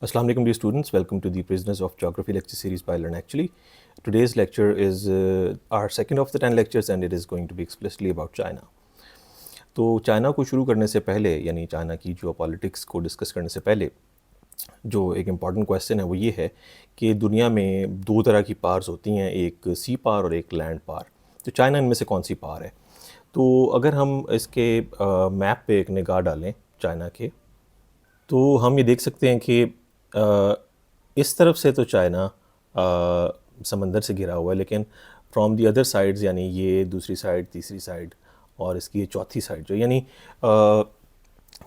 Assalamu alaikum dear students, welcome to the Prisoners of Geography lecture series by Learn Actually. Today's lecture is our second of the 10 lectures and it is going to be explicitly about China. तो China को शुरू करने से पहले यानी China की जो politics को डिस्कस करने से पहले जो एक इम्पॉर्टेंट क्वेश्चन है वो ये है कि दुनिया में दो तरह की पार्स होती हैं, एक सी पार और एक लैंड पार। तो चाइना इनमें से कौन सी पार है? तो अगर हम इसके मैप पे एक निगाह डालें चाइना के, तो हम ये देख सकते हैं कि इस तरफ से तो चाइना समंदर से घिरा हुआ है, लेकिन फ्रॉम दी अदर साइड्स यानी ये दूसरी साइड, तीसरी साइड और इसकी ये चौथी साइड जो यानी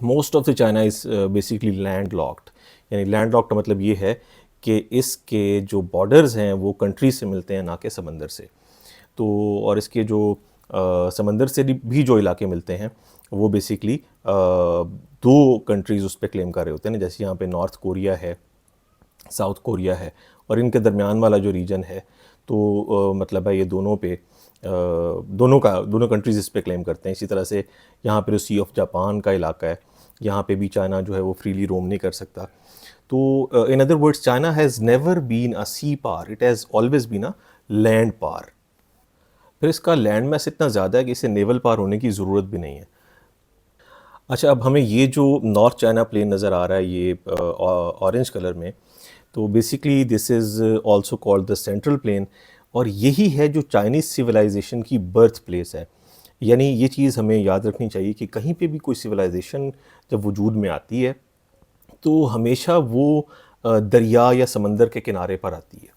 most of the China is basically land locked. यानी लैंड लॉक्ड का मतलब ये है कि इसके जो बॉर्डर्स हैं वो कंट्री से मिलते हैं, ना कि समंदर से। तो और इसके जो समंदर से भी जो इलाके मिलते हैं वो बेसिकली दो कंट्रीज़ उस पर क्लेम कर रहे होते हैं ना, जैसे यहाँ पे नॉर्थ कोरिया है, साउथ कोरिया है और इनके दरमियान वाला जो रीजन है तो मतलब है ये दोनों पे दोनों कंट्रीज़ इस पे क्लेम करते हैं। इसी तरह से यहाँ पे जो सी ऑफ जापान का इलाका है, यहाँ पे भी चाइना जो है वो फ्रीली रोम नहीं कर सकता। तो in other words China has never been a sea power, it has always been a land power. फिर इसका लैंड मैस इतना ज़्यादा है कि इसे नेवल पार होने की ज़रूरत भी नहीं है। अच्छा, अब हमें ये जो नॉर्थ चाइना प्लेन नज़र आ रहा है ये ऑरेंज कलर में, तो basically this is also called the central plain और यही है जो चाइनीज़ सिविलाइजेशन की बर्थ प्लेस है। यानी ये चीज़ हमें याद रखनी चाहिए कि कहीं पे भी कोई सिविलाइजेशन जब वजूद में आती है तो हमेशा वो दरिया या समंदर के किनारे पर आती है,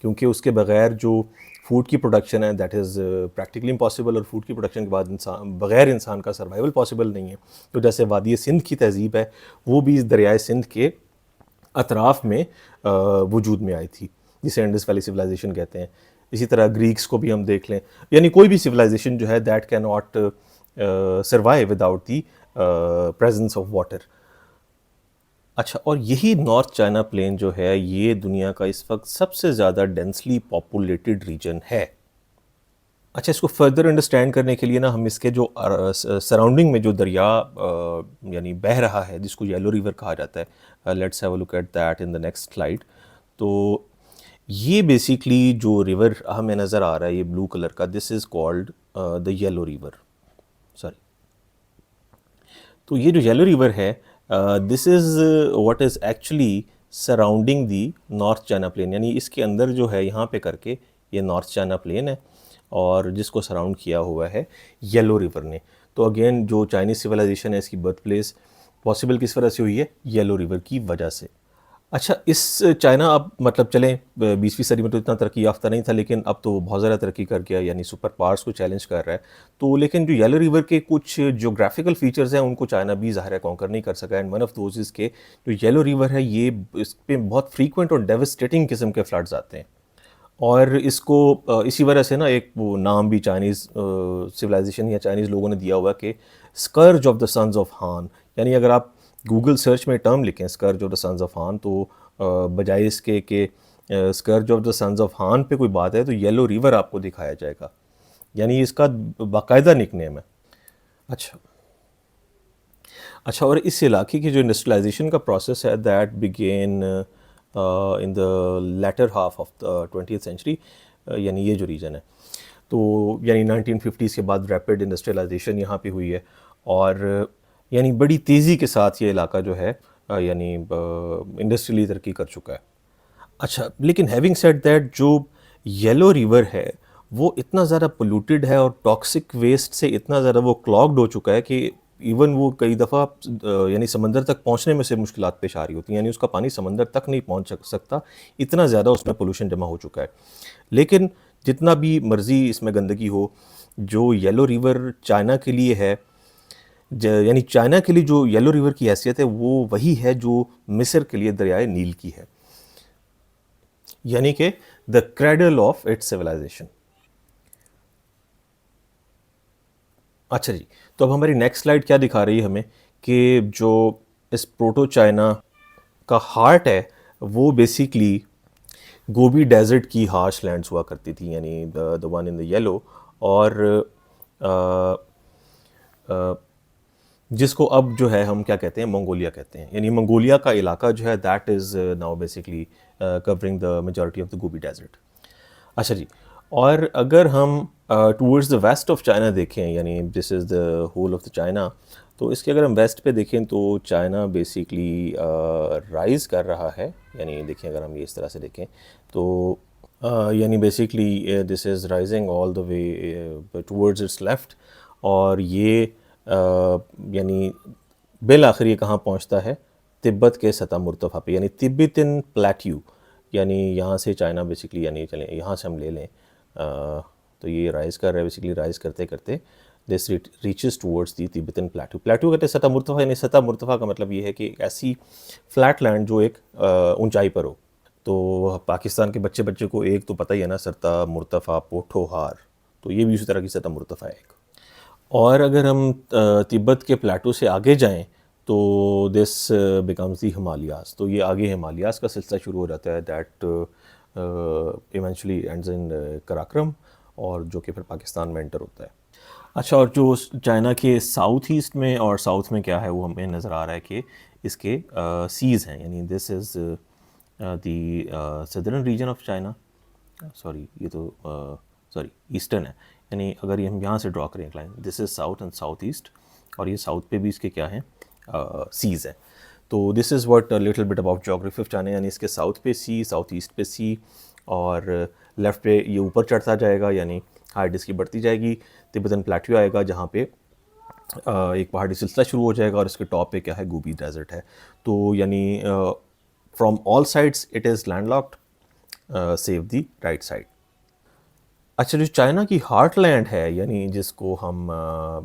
क्योंकि उसके बग़ैर जो फूड की प्रोडक्शन है दैट इज़ प्रैक्टिकली इम्पॉसिबल और फूड की प्रोडक्शन के बाद बग़ैर इंसान का सर्वाइवल पॉसिबल नहीं है। तो जैसे वादी सिंध की तहज़ीब है वो भी इस दरियाए सिंध के अतराफ़ में वजूद में आई थी, जिसे इंडस वैली सिविलाइजेशन कहते हैं। इसी तरह ग्रीक्स को भी हम देख लें, यानी कोई भी सिविलाइजेशन जो है that can not survive without the presence of water. अच्छा, और यही नॉर्थ चाइना प्लेन जो है ये दुनिया का इस वक्त सबसे ज़्यादा डेंसली पॉपुलेटेड रीजन है। अच्छा, इसको फर्दर अंडरस्टैंड करने के लिए ना हम इसके जो सराउंडिंग में जो दरिया यानी बह रहा है जिसको येलो रिवर कहा जाता है, let's have a look at that in the next slide. तो ये बेसिकली जो रिवर हमें नज़र आ रहा है ये ब्लू कलर का, this is called the Yellow River, sorry. तो ये जो येलो रिवर है this is what is actually surrounding the North China Plain, यानी इसके अंदर जो है यहाँ पे करके ये नॉर्थ चाइना प्लेन है और जिसको सराउंड किया हुआ है येलो रिवर ने। तो अगेन जो चाइनीज़ सिविलाइजेशन है इसकी बर्थ प्लेस पॉसिबल किस वजह से हुई है? येलो रिवर की वजह से। अच्छा, इस चाइना अब मतलब चलें 20वीं सदी में तो इतना तरक्की याफ्ता नहीं था, लेकिन अब तो बहुत ज़्यादा तरक्की कर गया, यानी सुपर पावर्स को चैलेंज कर रहा है। तो लेकिन जो येलो रिवर के कुछ ज्योग्राफिकल फीचर्स हैं उनको चाइना भी ज़ाहिर है कॉन्कर नहीं कर सका। And one of those is के जो येलो रिवर है ये इस पे बहुत फ्रीक्वेंट और डेविस्टेटिंग किस्म के फ्लड्स आते हैं और इसको इसी वजह से ना एक वो नाम भी चाइनीज़ सिविलाइजेशन या चाइनीज़ लोगों ने दिया हुआ कि scourge of the sons of Han. यानी अगर आप गूगल सर्च में टर्म लिखें scourge of the sons of Han तो बजाय इसके कि scourge of the sons of Han पे कोई बात है तो येलो रिवर आपको दिखाया जाएगा, यानी इसका बाकायदा निकनेम है। अच्छा अच्छा, और इस इलाके की जो इंडस्ट्रियलाइजेशन का प्रोसेस है that began in the latter half of the 20th century, यानी ये जो रीजन है तो यानी 1950s के बाद रैपिड इंडस्ट्रियलाइजेशन यहाँ पे हुई है और यानी बड़ी तेज़ी के साथ ये इलाका जो है यानी इंडस्ट्रियली तरक्की कर चुका है। अच्छा, लेकिन हैविंग सेड दैट जो येलो रिवर है वो इतना ज़्यादा पोल्यूटेड है और टॉक्सिक वेस्ट से इतना ज़्यादा वो क्लॉग्ड हो चुका है कि इवन वो कई दफ़ा यानी समंदर तक पहुंचने में से मुश्किलात पेश आ रही होती हैं, यानी उसका पानी समंदर तक नहीं पहुंच सकता, इतना ज़्यादा उसमें पोल्यूशन जमा हो चुका है। लेकिन जितना भी मर्ज़ी इसमें गंदगी हो, जो येलो रिवर चाइना के लिए है यानी चाइना के लिए जो येलो रिवर की हैसियत है वो वही है जो मिस्र के लिए दरियाए नील की है, यानी कि the cradle of its civilisation. अच्छा जी, तो अब हमारी नेक्स्ट स्लाइड क्या दिखा रही है हमें कि जो इस प्रोटो चाइना का हार्ट है वो बेसिकली गोबी डेजर्ट की हार्श लैंड्स हुआ करती थी, यानी the one in the yellow. और जिसको अब जो है हम क्या कहते हैं, मंगोलिया कहते हैं। यानी मंगोलिया का इलाका जो है that is now basically covering the majority of the Gobi desert. अच्छा जी, और अगर हम towards the west of China देखें, यानी this is the whole of the China, तो इसके अगर हम वेस्ट पे देखें तो चाइना बेसिकली राइज़ कर रहा है। यानी देखें, अगर हम ये इस तरह से देखें तो यानी basically this is rising all the way towards its left, और ये यानी बिल आखिर ये कहाँ पहुँचता है, तिब्बत के सतह मुर्तफ़ा पे, यानी तिब्बतन प्लेट्यू। यानी यहाँ से चाइना बेसिकली, यानी चलें यहाँ से हम ले लें तो ये राइज़ कर रहा है, बेसिकली राइज़ करते करते this reaches towards the Tibetan plateau. Plateau कहते हैं सतह मुर्तफ़ा, यानी सतह मुर्तफ़ा का मतलब ये है कि ऐसी फ्लैट लैंड जो एक ऊंचाई पर हो। तो पाकिस्तान के बच्चे बच्चे को एक तो पता ही है ना, सतह मुर्तफ़ा पोठोहार, तो ये भी उसी तरह की सतह मुर्तफ़ा है एक। और अगर हम तिब्बत के प्लेटो से आगे जाएं तो दिस बिकम्स दी हिमालयाज़। तो ये आगे हिमालयाज़ का सिलसिला शुरू हो जाता है that eventually ends in Karakoram, और जो कि फिर पाकिस्तान में एंटर होता है। अच्छा, और जो चाइना के साउथ ईस्ट में और साउथ में क्या है वो हमें नज़र आ रहा है कि इसके सीज़ हैं। यानी this is the southern reason of China, sorry ये तो सॉरी ईस्टर्न है। यानी अगर ये हम यहाँ से ड्रॉ करें एक line, this is south and south east, और ये साउथ पे भी इसके क्या हैं, सीज़ हैं। तो this is what little bit about geography of China. यानी इसके साउथ पे सी, साउथ ईस्ट पे सी, और लेफ़्ट पे ये ऊपर चढ़ता जाएगा, यानी हाइट इसकी बढ़ती जाएगी। तिब्बतन प्लेट्यू आएगा जहाँ पे एक पहाड़ी सिलसिला शुरू हो जाएगा, और इसके टॉप पे क्या है, गोबी डेजर्ट है। तो यानी from all sides it is landlocked save the right side. अच्छा, जो चाइना की हार्टलैंड है, यानी जिसको हम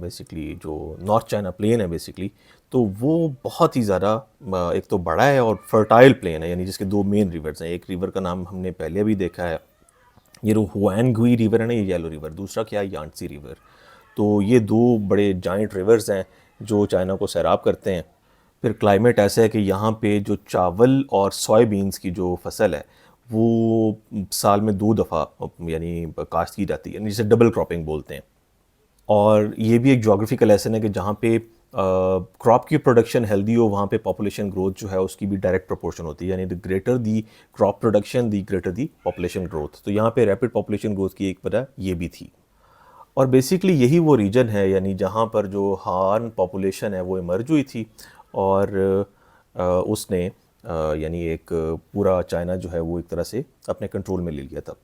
बेसिकली जो नॉर्थ चाइना प्लेन है बेसिकली, तो वो बहुत ही ज़्यादा एक तो बड़ा है और फर्टाइल प्लेन है। यानी जिसके दो मेन रिवर्स हैं। एक रिवर का नाम हमने पहले भी देखा है, ये जो हुआनगुई रिवर है ना, ये येलो रिवर। दूसरा क्या है, यांगत्से रिवर। तो ये दो बड़े जाइंट रिवर्स हैं जो चाइना को सैराब करते हैं। फिर क्लाइमेट ऐसा है कि यहाँ पे जो चावल और सोयाबीन्स की जो फसल है वो साल में 2 दफ़ा यानी काश्त की जाती है, यानी जिसे डबल क्रॉपिंग बोलते हैं। और ये भी एक ज्योग्राफिकल लेसन है कि जहाँ पे क्रॉप की प्रोडक्शन हेल्दी हो, वहाँ पे पॉपुलेशन ग्रोथ जो है उसकी भी डायरेक्ट प्रोपोर्शन होती है। यानी the greater the crop production the greater the population growth. तो यहाँ पे रैपिड पॉपुलेशन ग्रोथ की एक वजह ये भी थी। और बेसिकली यही वो रीजन है, यानी जहाँ पर जो हान पॉपुलेशन है वो इमर्ज हुई थी, और उसने यानी एक पूरा चाइना जो है वो एक तरह से अपने कंट्रोल में ले लिया था।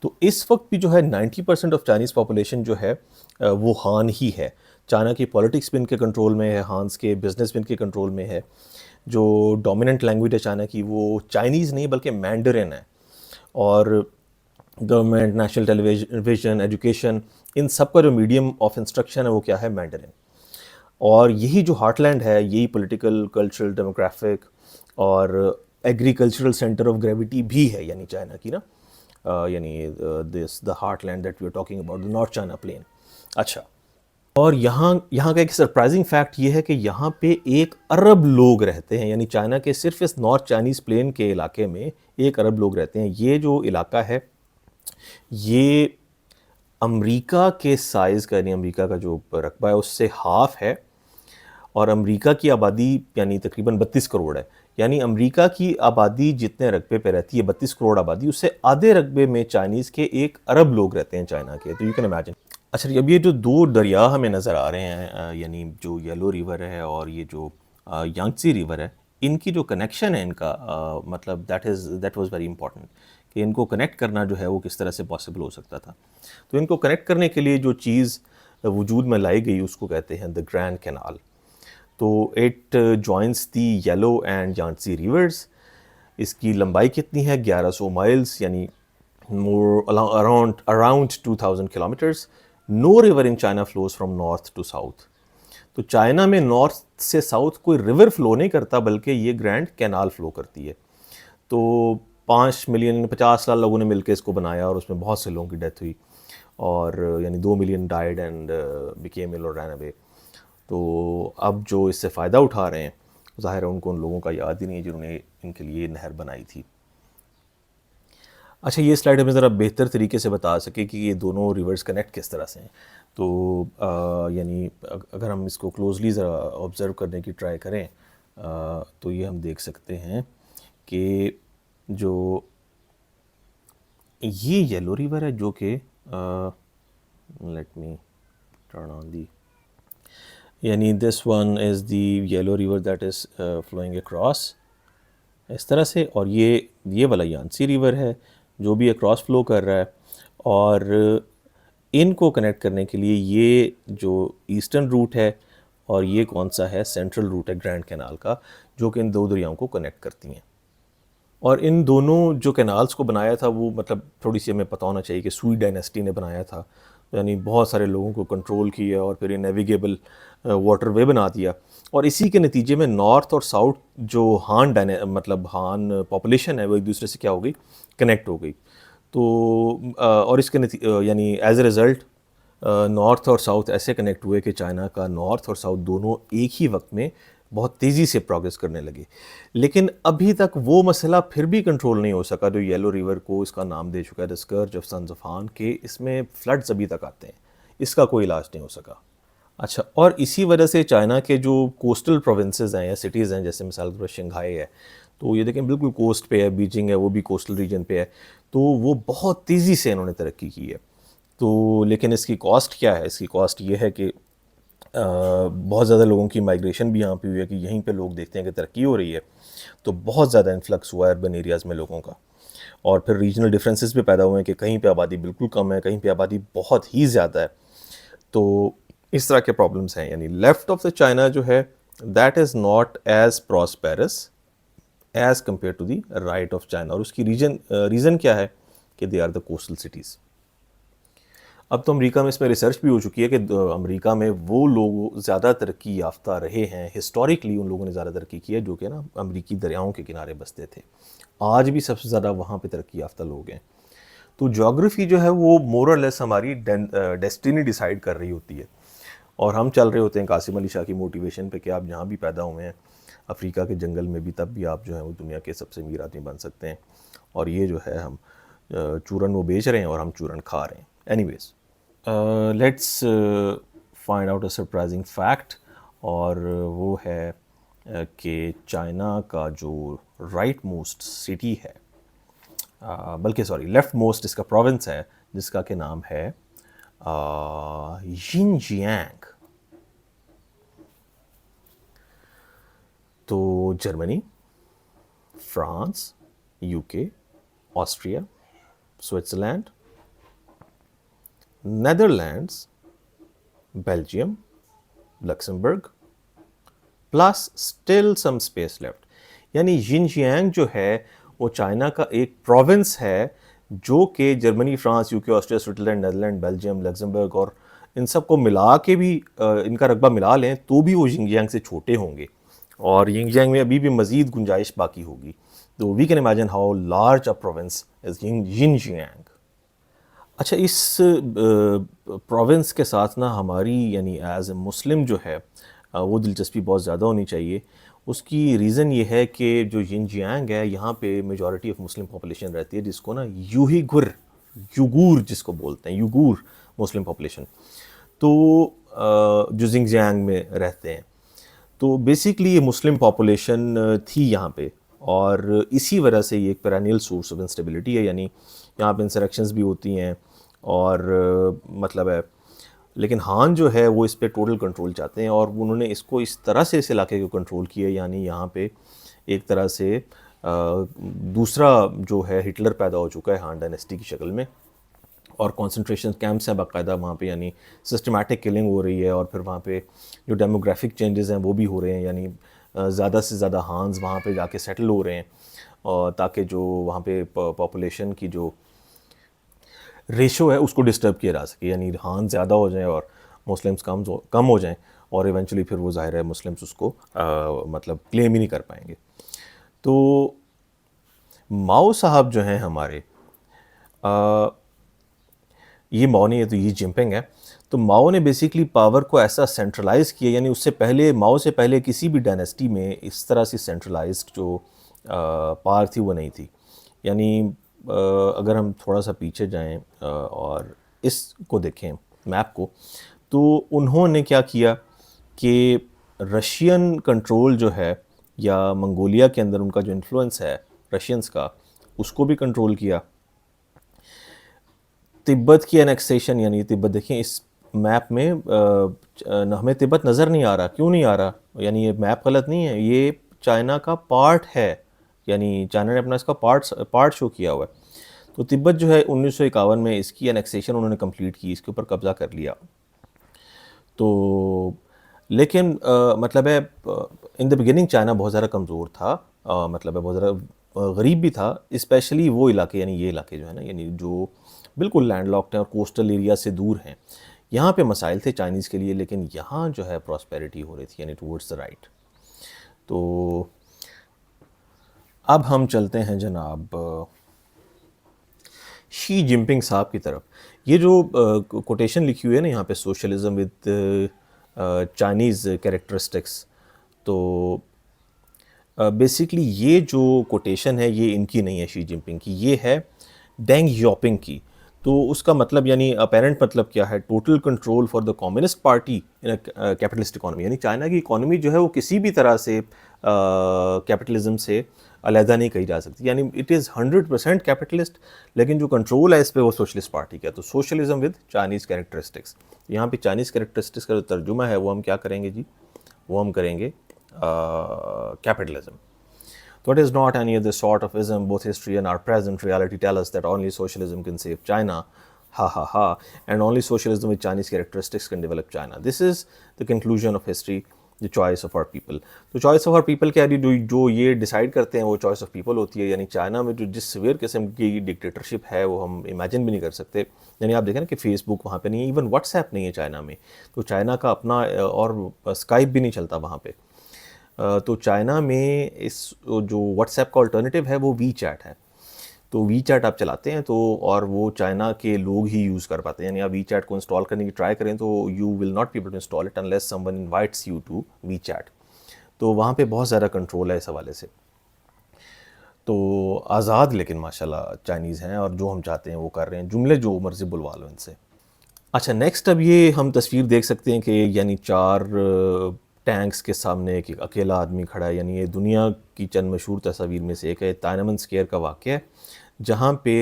तो इस वक्त भी जो है 90% ऑफ चाइनीज़ पॉपुलेशन जो है वो हान ही है। चाइना की पॉलिटिक्स भी इनके कंट्रोल में है, हान्स के बिजनेस भी इनके कंट्रोल में है। जो डोमिनेंट लैंग्वेज है चाइना की वो चाइनीज़ नहीं बल्कि मैंडरिन है। और गवर्नमेंट, नेशनल टेलीविजन, एजुकेशन, इन सब का जो मीडियम ऑफ इंस्ट्रक्शन है वो क्या है, मैंडरिन। और यही जो हार्टलैंड है, यही पॉलिटिकल, कल्चरल, डेमोग्राफिक और एग्रीकल्चरल सेंटर ऑफ ग्रेविटी भी है, यानी चाइना की ना, यानी this the heartland that we are talking about, the North China Plain. अच्छा, और यहाँ यहाँ का एक सरप्राइजिंग फैक्ट ये है कि यहाँ पे 1 अरब लोग रहते हैं। यानी चाइना के सिर्फ इस नॉर्थ चाइनीज़ प्लेन के इलाके में 1 अरब लोग रहते हैं। ये जो इलाका है ये अमेरिका के साइज़ का, यानी अमेरिका का जो रकबा है उससे हाफ है। और अमेरिका की आबादी यानी तकरीबन 32 करोड़ है। यानी अमेरिका की आबादी जितने रकबे पे रहती है, 32 करोड़ आबादी, उससे आधे रकबे में चाइनीज़ के 1 अरब लोग रहते हैं चाइना के। तो यू कैन इमेजिन। अच्छा, अब ये जो दो दरिया हमें नज़र आ रहे हैं, यानी जो येलो रिवर है और ये जो यांगत्से रिवर है, इनकी जो कनेक्शन है इनका मतलब दैट वाज वेरी इंपॉर्टेंट कि इनको कनेक्ट करना जो है वो किस तरह से पॉसिबल हो सकता था। तो इनको कनेक्ट करने के लिए जो चीज़ वजूद में लाई गई उसको कहते हैं द ग्रैंड कैनाल। तो it joins the yellow and Yangtze rivers. इसकी लंबाई कितनी है, 1100 माइल्स, यानी around 2000 kilometres. No river in China flows from north to south. तो चाइना में नॉर्थ से साउथ कोई रिवर फ्लो नहीं करता, बल्कि ये ग्रैंड कैनाल फ्लो करती है। तो 5 मिलियन 50 लाख लोगों ने मिलकर इसको बनाया, और उसमें बहुत से लोगों की डेथ हुई, और यानी 2 मिलियन डाइड एंड बिकेम इल और रैन अवे। तो अब जो इससे फ़ायदा उठा रहे हैं, ज़ाहिर है उनको उन लोगों का याद ही नहीं है जिन्होंने इनके लिए नहर बनाई थी। अच्छा, ये स्लाइड हमें ज़रा बेहतर तरीके से बता सके कि ये दोनों रिवर्स कनेक्ट किस तरह से हैं। तो यानी अगर हम इसको क्लोजली ज़रा ऑब्ज़र्व करने की ट्राई करें तो ये हम देख सकते हैं कि जो ये येलो रिवर है जो कि let me turn on the, यानी this one is the yellow river that is flowing across इस तरह से, और ये वाला यांसी रिवर है जो भी अक्रॉस फ्लो कर रहा है। और इनको कनेक्ट करने के लिए ये जो ईस्टर्न रूट है और ये कौन सा है, सेंट्रल रूट है ग्रैंड कैनाल का, जो कि इन दो दरियाओं को कनेक्ट करती हैं। और इन दोनों जो कैनाल्स को बनाया था वो मतलब थोड़ी सी हमें पता होना चाहिए कि सुई डायनेस्टी ने बनाया था, यानी बहुत सारे लोगों को कंट्रोल किया और फिर ये नेविगेबल वाटरवे बना दिया। और इसी के नतीजे में नॉर्थ और साउथ जो मतलब हान पॉपुलेशन है वो एक दूसरे से क्या हो गई, कनेक्ट हो गई। तो और इसके यानी एज ए रिज़ल्ट नॉर्थ और साउथ ऐसे कनेक्ट हुए कि चाइना का नॉर्थ और साउथ दोनों एक ही वक्त में बहुत तेज़ी से प्रोग्रेस करने लगे। लेकिन अभी तक वो मसला फिर भी कंट्रोल नहीं हो सका जो येलो रिवर को इसका नाम दे चुका है the scourge of sons of Han, के इसमें फ्लड्स अभी तक आते हैं, इसका कोई इलाज नहीं हो सका। अच्छा, और इसी वजह से चाइना के जो कोस्टल प्रोविंसेस हैं या सिटीज़ हैं, जैसे मिसाल के तौर पर शंघाई है, तो ये देखें बिल्कुल कोस्ट पे है, बीजिंग है वो भी कोस्टल रीजन पे है, तो वो बहुत तेज़ी से इन्होंने तरक्की की है। तो लेकिन इसकी कॉस्ट क्या है, इसकी कॉस्ट ये है कि बहुत ज़्यादा लोगों की माइग्रेशन भी यहाँ पे हुई है कि यहीं पे लोग देखते हैं कि तरक्की हो रही है, तो बहुत ज़्यादा इन्फ्लक्स हुआ है अर्बन एरियाज़ में लोगों का। और फिर रीजनल डिफरेंसेस भी पैदा हुए हैं कि कहीं पे आबादी बिल्कुल कम है, कहीं पे आबादी बहुत ही ज़्यादा है। तो इस तरह के प्रॉब्लम्स हैं, यानी लेफ्ट ऑफ द चाइना जो है that is not as prosperous as compare to the right of China. और उसकी रीज़न क्या है कि they are the coastal cities. अब तो अमेरिका में इसमें रिसर्च भी हो चुकी है कि अमेरिका में वो लोग ज़्यादा तरक्की याफ्ता रहे हैं, हिस्टोरिकली उन लोगों ने ज़्यादा तरक्की की है जो कि ना अमेरिकी दरियाओं के किनारे बसते थे। आज भी सबसे ज़्यादा वहाँ पे तरक्की याफ्ता लोग हैं। तो ज्योग्राफी जो है वो मोर और लेस हमारी डेस्टिनी डिसाइड कर रही होती है, और हम चल रहे होते हैं कासिम अली शाह की मोटिवेशन पे कि आप जहाँ भी पैदा हुए हैं अफ्रीका के जंगल में भी, तब भी आप जो है वो दुनिया के सबसे अमीर आदमी बन सकते हैं। और ये जो है हम चूरन वो बेच रहे हैं और हम चूरन खा रहे हैं। Anyways, let's find out a surprising fact, और वो है कि चाइना का जो राइट मोस्ट सिटी है, बल्कि सॉरी लेफ्ट मोस्ट इसका प्रोविंस है जिसका के नाम है जिनजियांग। तो Germany, France, UK, Austria, Switzerland, Netherlands, Belgium, Luxembourg, plus still some space left, यानी जिनजियांग जो है वो चाइना का एक प्रोविंस है जो कि Germany, France, UK, Austria, Switzerland, Netherland, Belgium, Luxembourg और इन सब को मिला के भी इनका रकबा मिला लें तो भी वो जिनजियांग से छोटे होंगे, और जिनजियांग में अभी भी मज़ीद गुंजाइश बाकी होगी। तो we can imagine how large a province is Xinjiang. अच्छा, इस प्रोविंस के साथ ना हमारी यानी एज ए मुस्लिम जो है वो दिलचस्पी बहुत ज़्यादा होनी चाहिए। उसकी रीज़न ये है कि जो जिनजियांग है यहाँ पे मेजॉरिटी ऑफ मुस्लिम पॉपुलेशन रहती है, जिसको ना युगूर जिसको बोलते हैं, युगूर मुस्लिम पॉपुलेशन, तो जो जिनजियांग में रहते हैं। तो बेसिकली ये मुस्लिम पॉपुलेशन थी यहाँ पे, और इसी वजह से ये एक पेरेनियल सोर्स ऑफ इंस्टेबिलिटी है, यानी यहाँ पे इंसरेक्शंस भी होती हैं और मतलब है। लेकिन हान जो है वो इस पे टोटल कंट्रोल चाहते हैं, और उन्होंने इसको इस तरह से इस इलाके को कंट्रोल किया, यानी यहाँ पे एक तरह से दूसरा जो है हिटलर पैदा हो चुका है हान डायनेस्टी की शक्ल में, और कंसंट्रेशन कैंप्स हैं बाकायदा वहाँ पे, यानी सिस्टमैटिक किलिंग हो रही है। और फिर वहाँ पे जो डेमोग्राफिक चेंजेस हैं वो भी हो रहे हैं, यानी ज़्यादा से ज़्यादा हान्स वहाँ पे जाके सेटल हो रहे हैं, और ताकि जो वहाँ पे पॉपुलेशन की जो रेशो है उसको डिस्टर्ब किया जा सके, यानी हान ज़्यादा हो जाएं और मुस्लिम्स कम हो जाएं, और इवेंचुअली फिर वो ज़ाहिर है मुस्लिम्स उसको मतलब क्लेम ही नहीं कर पाएंगे। तो माओ साहब जो हैं हमारे, ये माओ नहीं है तो ये जिनपिंग है। तो माओ ने बेसिकली पावर को ऐसा सेंट्रलाइज किया, यानी उससे पहले माओ से पहले किसी भी डायनेस्टी में इस तरह से सेंट्रलाइज्ड जो पावर थी वो नहीं थी। यानी अगर हम थोड़ा सा पीछे जाएं और इसको देखें मैप को, तो उन्होंने क्या किया कि रशियन कंट्रोल जो है या मंगोलिया के अंदर उनका जो इन्फ्लुएंस है रशियंस का, उसको भी कंट्रोल किया। तिब्बत की एनेक्सेशन, यानी तिब्बत देखें इस मैप में हमें तिब्बत नज़र नहीं आ रहा। क्यों नहीं आ रहा? यानी ये मैप गलत नहीं है, ये चाइना का पार्ट है, यानी चाइना ने अपना इसका पार्ट शो किया हुआ है। तो तिब्बत जो है 1951 में इसकी एनेक्सेशन उन्होंने कंप्लीट की, इसके ऊपर कब्ज़ा कर लिया। तो लेकिन मतलब है इन द बिगिनिंग चाइना बहुत ज़्यादा कमज़ोर था, मतलब है बहुत ज़्यादा गरीब भी था, स्पेशली वो इलाके, यानी ये इलाके जो है ना, यानी जो बिल्कुल लैंडलॉक्ड हैं और कोस्टल एरिया से दूर हैं, यहाँ पे मसाइल थे चाइनीज़ के लिए, लेकिन यहाँ जो है प्रॉस्पेरिटी हो रही थी, यानी टूवर्ड्स द राइट। तो अब हम चलते हैं जनाब शी जिनपिंग साहब की तरफ। ये जो कोटेशन लिखी हुई है ना यहाँ पे, सोशलिज्म विद चाइनीज़ कैरेक्टरिस्टिक्स, तो बेसिकली ये जो कोटेशन है ये इनकी नहीं है शी जिनपिंग की, ये है डेंग याओपिंग की। तो उसका मतलब, यानी अपेरेंट मतलब क्या है, total control for the communist party in capitalist economy, यानी चाइना की इकोनॉमी जो है वो किसी भी तरह से कैपिटलिज्म से अलहदा नहीं कही जा सकती, यानी इट इज़ 100% कैपिटलिस्ट, लेकिन जो कंट्रोल है इस पर वो सोशलिस्ट पार्टी का। तो सोशलिज्म विद चाइनीज़ कैरेक्टरिस्टिक्स, यहाँ पे चाइनीज़ कैरेक्टरिस्टिक्स का जो तर्जुमा है वो हम क्या करेंगे जी, वो हम करेंगे capitalism. So it is not any other sort of ism. Both history and our present reality tell us that only socialism can save China. Ha ha ha. And only socialism with Chinese characteristics can develop China. This is the conclusion of history, the choice of our people. तो choice of our people क्या है, जो ये decide करते हैं वो choice of people होती है। यानी चाइना में जो जिस सिवियर किस्म की डिक्टेटरशिप है वो हम इमेजिन भी नहीं कर सकते। यानी आप देखें ना कि फेसबुक वहाँ पे नहीं है, इवन व्हाट्सएप नहीं है चाइना में, तो चाइना का अपना और स्काइप भी नहीं चलता वहाँ पे। तो चाइना में इस जो व्हाट्सएप का अल्टरनेटिव है वो वी चैट है। तो वी चैट आप चलाते हैं तो, और वो चाइना के लोग ही यूज़ कर पाते हैं, यानी आप वी चैट को इंस्टॉल करने की ट्राई करें तो you will not be able to install it unless someone invites you to WeChat. तो वहाँ पे बहुत ज़्यादा कंट्रोल है इस हवाले से। तो आज़ाद लेकिन माशाल्लाह चाइनीज़ हैं, और जो हम चाहते हैं वो कर रहे हैं, जुमले जो मर्ज़ी बुलवा लो इनसे। अच्छा, नेक्स्ट अब ये हम तस्वीर देख सकते हैं कि यानी 4 टैंक्स के सामने एक अकेला आदमी खड़ा है, यानी ये दुनिया की चंद मशहूर तस्वीर में से एक है। तानमन स्क्वायर का वाक़या है जहाँ पे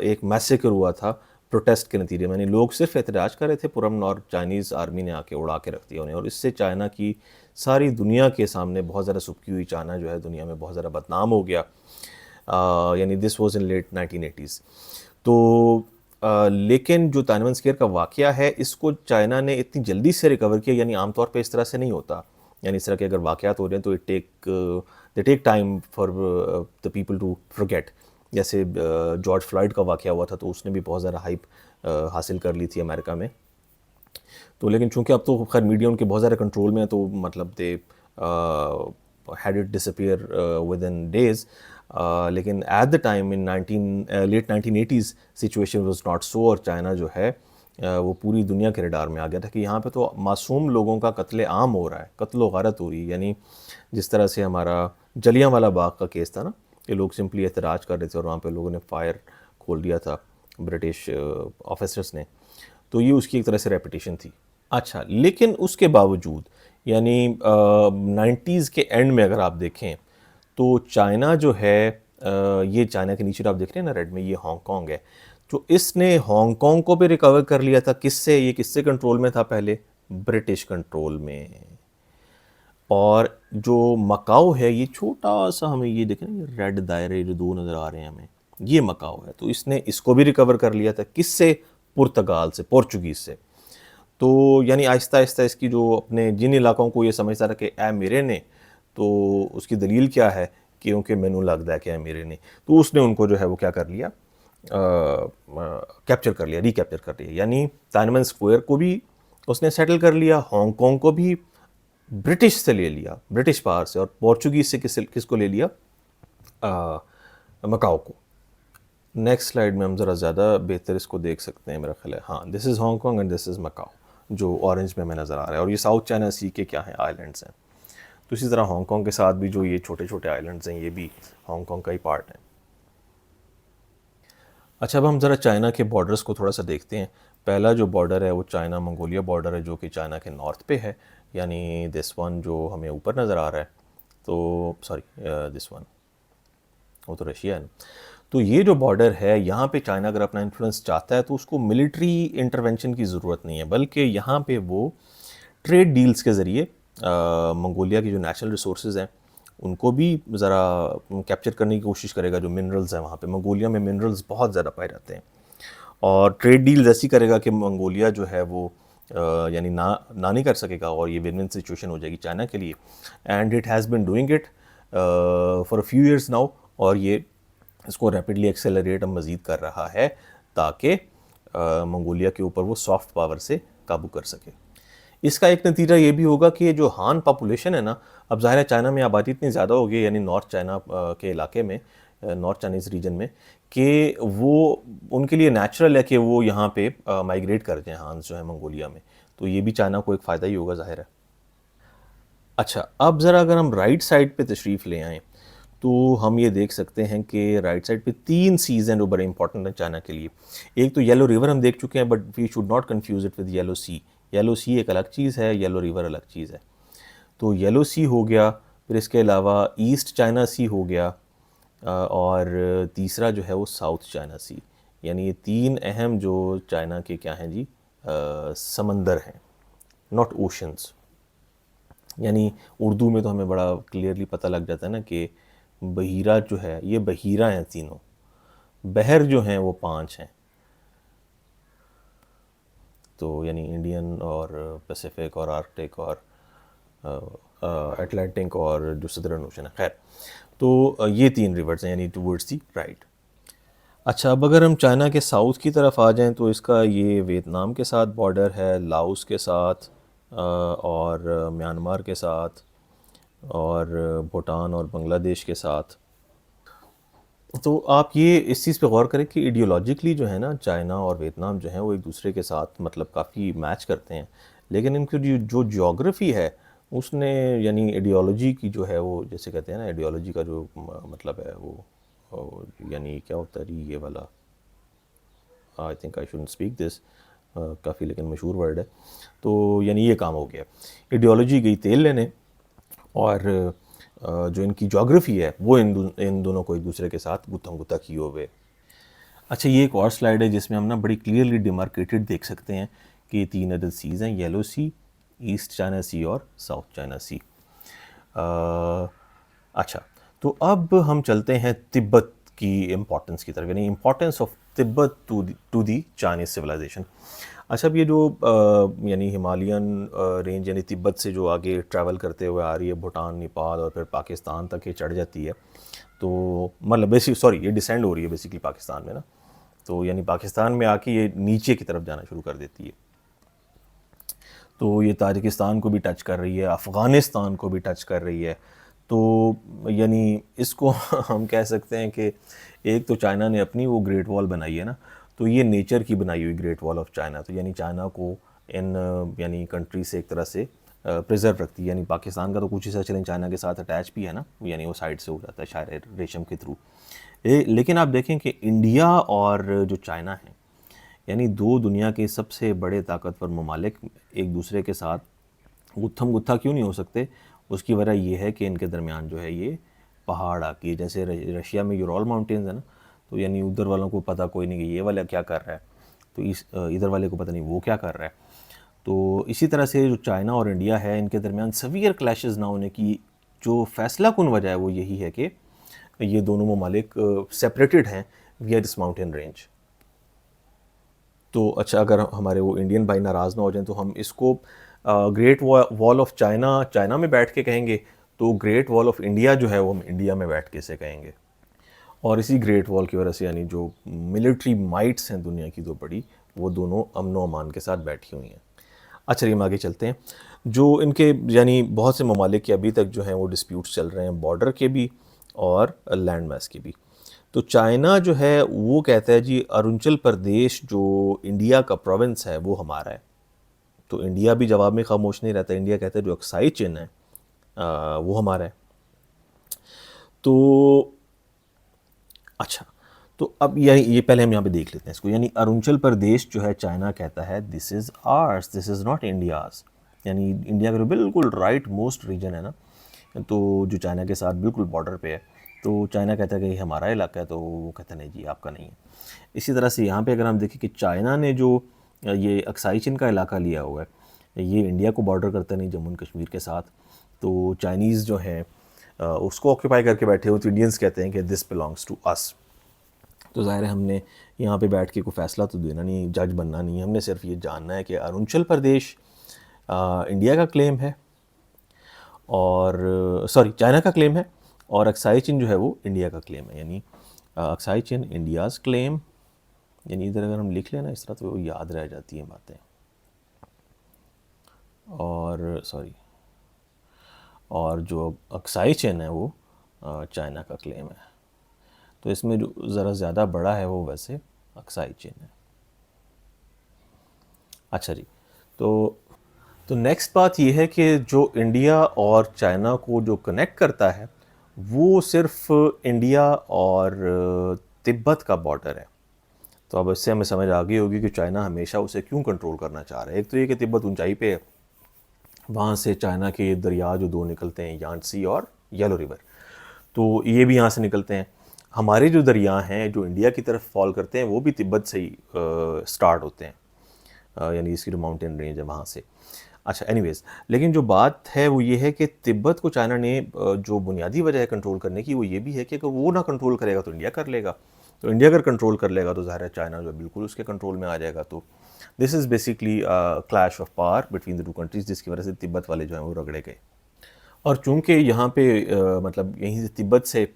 एक मैसेकर हुआ था प्रोटेस्ट के नतीजे में, यानी लोग सिर्फ एहतजाज कर रहे थे पुरअमन, और चाइनीज़ आर्मी ने आके उड़ा के रख दिया उन्हें, और इससे चाइना की सारी दुनिया के सामने बहुत ज़्यादा सुबकी हुई चाइना जो है दुनिया में बहुत ज़्यादा बदनाम हो गया। यानी this was in late 1980s। तो लेकिन जो तानमन स्क्वायर का वाक़या है इसको चाइना ने इतनी जल्दी से रिकवर किया, यानी आमतौर पे इस तरह से नहीं होता। यानी इस तरह के अगर वाक़यात हो रहे हैं तो they take time for the people to forget. जैसे जॉर्ज फ्लॉयड का वाक़या हुआ था तो उसने भी बहुत ज़्यादा हाइप हासिल कर ली थी अमेरिका में। तो लेकिन चूंकि अब तो खैर मीडिया उनके बहुत ज़्यादा कंट्रोल में है, तो मतलब they had it disappear within days. लेकिन at the time in late 1980s situation was not so, और चाइना जो है वो पूरी दुनिया के रडार में आ गया था कि यहाँ पे तो मासूम लोगों का कत्ले आम हो रहा है, कत्ल व गारत हो रही है। यानी जिस तरह से हमारा जलियांवाला बाग का केस था ना, कि लोग सिंपली एहतराज कर रहे थे और वहाँ पे लोगों ने फायर खोल दिया था ब्रिटिश ऑफिसर्स ने, तो ये उसकी एक तरह से रेपुटेशन थी। अच्छा, लेकिन उसके बावजूद यानी 90s के एंड में अगर आप देखें तो चाइना जो है ये चाइना के नीचे आप देख रहे हैं ना रेड में, ये हांगकांग है। तो इसने हांगकांग को भी रिकवर कर लिया था। किससे? ये किससे कंट्रोल में था पहले? ब्रिटिश कंट्रोल में। और जो मकाओ है, ये छोटा सा, हमें ये देखें ना, ये रेड दायरे जो 2 नज़र आ रहे हैं हमें, ये मकाओ है। तो इसने इसको भी रिकवर कर लिया था। किससे? पुर्तगाल से, पोर्चुगीज़ से। तो यानी आहिस्ता आहिस्ता इसकी जो अपने जिन इलाकों को ये समझता था कि ए मेरे ने, तो उसकी दलील क्या है, क्योंकि मैनू लगता है कि ए मेरे ने, तो उसने उनको जो है वो क्या कर लिया, कैप्चर कर लिया, रिकैप्चर कर लिया। यानी तानमन स्क्वायर को भी उसने सेटल कर लिया, हांगकांग को भी ब्रिटिश से ले लिया, ब्रिटिश पावर से, और पोर्चुगीज से किसको ले लिया? मकाओ को। नेक्स्ट स्लाइड में हम ज़रा ज़्यादा बेहतर इसको देख सकते हैं मेरा ख्याल है। हाँ, this is Hong Kong and this is Macau, जो ऑरेंज में हमें नज़र आ रहा है, और ये साउथ चाइना सी के क्या हैं, आइलैंड्स हैं। तो इसी तरह हांगकांग के साथ भी जो ये छोटे छोटे आइलैंड्स हैं ये भी हांगकांग का ही पार्ट है। अच्छा, अब हम ज़रा चाइना के बॉर्डर्स को थोड़ा सा देखते हैं। पहला जो बॉर्डर है वो चाइना मंगोलिया बॉर्डर है, जो कि चाइना के नॉर्थ पे है, यानी दिस वन जो हमें ऊपर नज़र आ रहा है। तो सॉरी, दिस वन, वो तो रशिया है ना। तो ये जो बॉर्डर है, यहाँ पे चाइना अगर अपना इन्फ्लुएंस चाहता है तो उसको मिलिट्री इंटरवेंशन की ज़रूरत नहीं है, बल्कि यहाँ पे वो ट्रेड डील्स के ज़रिए मंगोलिया की जो नेचुरल रिसोर्सेज हैं उनको भी ज़रा कैप्चर करने की कोशिश करेगा। जो मिनरल्स हैं वहाँ पे, मंगोलिया में मिनरल्स बहुत ज़्यादा पाए जाते हैं, और ट्रेड डील्स ऐसी करेगा कि मंगोलिया जो है वो यानी ना नहीं कर सकेगा, और ये विन विन सिचुएशन हो जाएगी चाइना के लिए। And it has been doing it for a few years now, और ये इसको रैपिडली एक्सेलरेट अब मज़ीद कर रहा है ताकि मंगोलिया के ऊपर वो सॉफ्ट पावर से काबू कर सके। इसका एक नतीजा ये भी होगा कि जो हान पॉपुलेशन है ना, अब ज़ाहिर है चाइना में आबादी इतनी ज़्यादा हो गई, यानी नॉर्थ चाइना के इलाके में, नॉर्थ चाइनीज़ रीजन में, कि वो उनके लिए नेचुरल है कि वो यहाँ पे माइग्रेट कर जाएं, हान्स जो है मंगोलिया में। तो ये भी चाइना को एक फ़ायदा ही होगा, ज़ाहिर है। अच्छा, अब ज़रा अगर हम राइट साइड पे तशरीफ़ ले आएँ तो हम ये देख सकते हैं कि राइट साइड पे 3 सीज़ हैं जो बड़े इंपॉर्टेंट हैं चाइना के लिए। एक तो येलो रिवर हम देख चुके हैं, but we should not confuse it with yellow sea. Yellow sea एक अलग चीज़ है, येलो रिवर अलग चीज़ है। तो येलो सी हो गया, फिर इसके अलावा ईस्ट चाइना सी हो गया, और तीसरा जो है वो साउथ चाइना सी। यानी ये 3 अहम जो चाइना के क्या हैं जी, समंदर हैं, नॉट ओशंस। यानी उर्दू में तो हमें बड़ा क्लियरली पता लग जाता है ना कि बहीरा जो है ये बहीरा हैं तीनों, बहर जो हैं वो 5 हैं। तो यानी इंडियन और पैसिफिक और आर्कटिक और अटलांटिक और जो सदर्न ओशन है, खैर। तो ये 3 रिवर्स हैं, यानी टूवर्ड्स दी राइट। अच्छा, अब अगर हम चाइना के साउथ की तरफ आ जाएं तो इसका ये वियतनाम के साथ बॉर्डर है, लाओस के साथ, और म्यांमार के साथ, और भूटान और बांग्लादेश के साथ। तो आप ये इस चीज़ पे गौर करें कि आइडियोलॉजिकली जो है ना, चाइना और वियतनाम जो हैं वो एक दूसरे के साथ मतलब काफ़ी मैच करते हैं, लेकिन इनकी जो ज्योग्राफी है उसने, यानी आइडियोलॉजी की जो है वो, जैसे कहते हैं ना, आइडियोलॉजी का जो मतलब है वो यानी क्या होता है ये वाला, I think I shouldn't speak this, काफ़ी लेकिन मशहूर वर्ड है। तो यानी ये काम हो गया, आइडियोलॉजी गई तेल लेने, और जो इनकी ज्योग्राफी है वो इन दोनों को एक दूसरे के साथ गुत्थम गुत्था किए हुए। अच्छा, ये एक और स्लाइड है जिसमें हम ना बड़ी क्लियरली डिमार्केटेड देख सकते हैं कि 3 अदर सीज़ हैं, येलो सी, ईस्ट चाइना सी और साउथ चाइना सी। अच्छा, तो अब हम चलते हैं तिब्बत की इम्पोर्टेंस की तरफ, यानी importance of Tibet to the Chinese civilisation. अच्छा, अब ये जो यानी हिमालयन रेंज यानी तिब्बत से जो आगे ट्रैवल करते हुए आ रही है, भूटान, नेपाल और फिर पाकिस्तान तक ये चढ़ जाती है। तो मतलब बेसिक सॉरी ये डिसेंड हो रही है बेसिकली पाकिस्तान में ना, तो यानी पाकिस्तान में आके ये नीचे की तरफ जाना शुरू कर देती है। तो ये ताजिकिस्तान को भी टच कर रही है, अफ़गानिस्तान को भी टच कर रही है। तो यानी इसको हम कह सकते हैं कि एक तो चाइना ने अपनी वो ग्रेट वॉल बनाई है ना, तो ये नेचर की बनाई हुई ग्रेट वॉल ऑफ चाइना, तो यानी चाइना को इन यानी कंट्री से एक तरह से प्रिजर्व रखती है। यानी पाकिस्तान का तो कुछ हिस्सा चलें चाइना के साथ अटैच भी है ना, यानी वो साइड से हो जाता है शायद रेशम के थ्रू। लेकिन आप देखें कि इंडिया और जो चाइना है, यानी दो दुनिया के सबसे बड़े ताकतवर ममालिक एक दूसरे के साथ गुत्थम गुत्था क्यों नहीं हो सकते? उसकी वजह ये है कि इनके दरमियान जो है ये पहाड़ आके, जैसे रशिया में यूरॉल माउंटेन्स है ना, तो यानी उधर वालों को पता कोई नहीं कि ये वाला क्या कर रहा है, तो इधर वाले को पता नहीं वो क्या कर रहा है। तो इसी तरह से जो चाइना और इंडिया है, इनके दरमियान सवियर क्लैशेस ना होने की जो फैसला कुन वजह है वो यही है कि ये दोनों ममालिक सेपरेटेड हैं विया दिस माउंटेन रेंज। तो अच्छा, अगर हमारे वो इंडियन भाई नाराज़ ना हो जाएं तो हम इसको great wall of China China में बैठ के कहेंगे, तो ग्रेट वॉल ऑफ इंडिया जो है वो हम इंडिया में बैठ के से कहेंगे। और इसी ग्रेट वॉल की वजह से यानी जो मिलिट्री माइट्स हैं दुनिया की दो बड़ी, वो दोनों अमन व अमान के साथ बैठी हुई हैं। अच्छा, हम आगे चलते हैं। जो इनके यानी बहुत से ममालिक के अभी तक जो हैं वो डिस्प्यूट्स चल रहे हैं, बॉर्डर के भी और लैंड मास के भी। तो चाइना जो है वो कहता है जी अरुणाचल प्रदेश जो इंडिया का प्रोविंस है वो हमारा है। तो इंडिया भी जवाब में खामोश नहीं रहता, इंडिया कहता है जो अक्साई चिन्ह है वो हमारा है। तो अच्छा, तो अब ये पहले हम यहाँ पे देख लेते हैं इसको, यानी अरुणाचल प्रदेश जो है चाइना कहता है this is ours, this is not India's, यानी इंडिया का जो बिल्कुल राइट मोस्ट रीजन है ना, तो जो चाइना के साथ बिल्कुल बॉर्डर पे है, तो चाइना कहता है कि ये हमारा इलाका है, तो वो कहता है नहीं जी आपका नहीं है। इसी तरह से यहाँ पे अगर हम देखें कि चाइना ने जो ये अक्साई चिन का इलाका लिया हुआ है, ये इंडिया को बॉर्डर करता नहीं जम्मू एंड कश्मीर के साथ, तो चाइनीज़ जो हैं उसको ऑक्यूपाई करके बैठे हो, तो इंडियंस कहते हैं कि दिस बिलोंग्स टू अस। तो ज़ाहिर है हमने यहाँ पे बैठ के कोई फ़ैसला तो देना नहीं, जज बनना नहीं, हमने सिर्फ ये जानना है कि अरुणाचल प्रदेश इंडिया का क्लेम है, और सॉरी चाइना का क्लेम है, और अक्साई चिन जो है वो इंडिया का क्लेम है, यानी अक्साई चिन इंडियाज़ क्लेम, यानी इधर अगर हम लिख लेना इस तरह तो वो याद रह जाती हैं बातें। और सॉरी, और जो अक्साई चिन है वो चाइना का क्लेम है, तो इसमें जो ज़रा ज़्यादा बड़ा है वो वैसे अक्साई चिन है। अच्छा जी, तो नेक्स्ट बात ये है कि जो इंडिया और चाइना को जो कनेक्ट करता है वो सिर्फ इंडिया और तिब्बत का बॉर्डर है। तो अब इससे हमें समझ आ गई होगी कि चाइना हमेशा उसे क्यों कंट्रोल करना चाह रहा है। एक तो ये कि तिब्बत ऊंचाई पे है, वहाँ से चाइना के दरिया जो दो निकलते हैं, यांसी और येलो रिवर, तो ये भी यहाँ से निकलते हैं। हमारे जो दरिया हैं जो इंडिया की तरफ फॉल करते हैं वो भी तिब्बत से ही स्टार्ट होते हैं, यानी इसकी जो माउंटेन रेंज है वहाँ से। अच्छा एनीवेज, लेकिन जो बात है वो ये है कि तिब्बत को चाइना ने जो बुनियादी वजह है कंट्रोल करने की वो ये भी है कि अगर वो ना कंट्रोल करेगा तो इंडिया कर लेगा, तो इंडिया अगर कंट्रोल कर लेगा तो ज़ाहिर है चाइना जो बिल्कुल उसके कंट्रोल में आ जाएगा। तो this is basically clash of power between the two countries, जिसकी वजह से तिब्बत वाले जो हैं वो रगड़े गए। और चूंकि यहाँ पे मतलब यहीं से तिब्बत से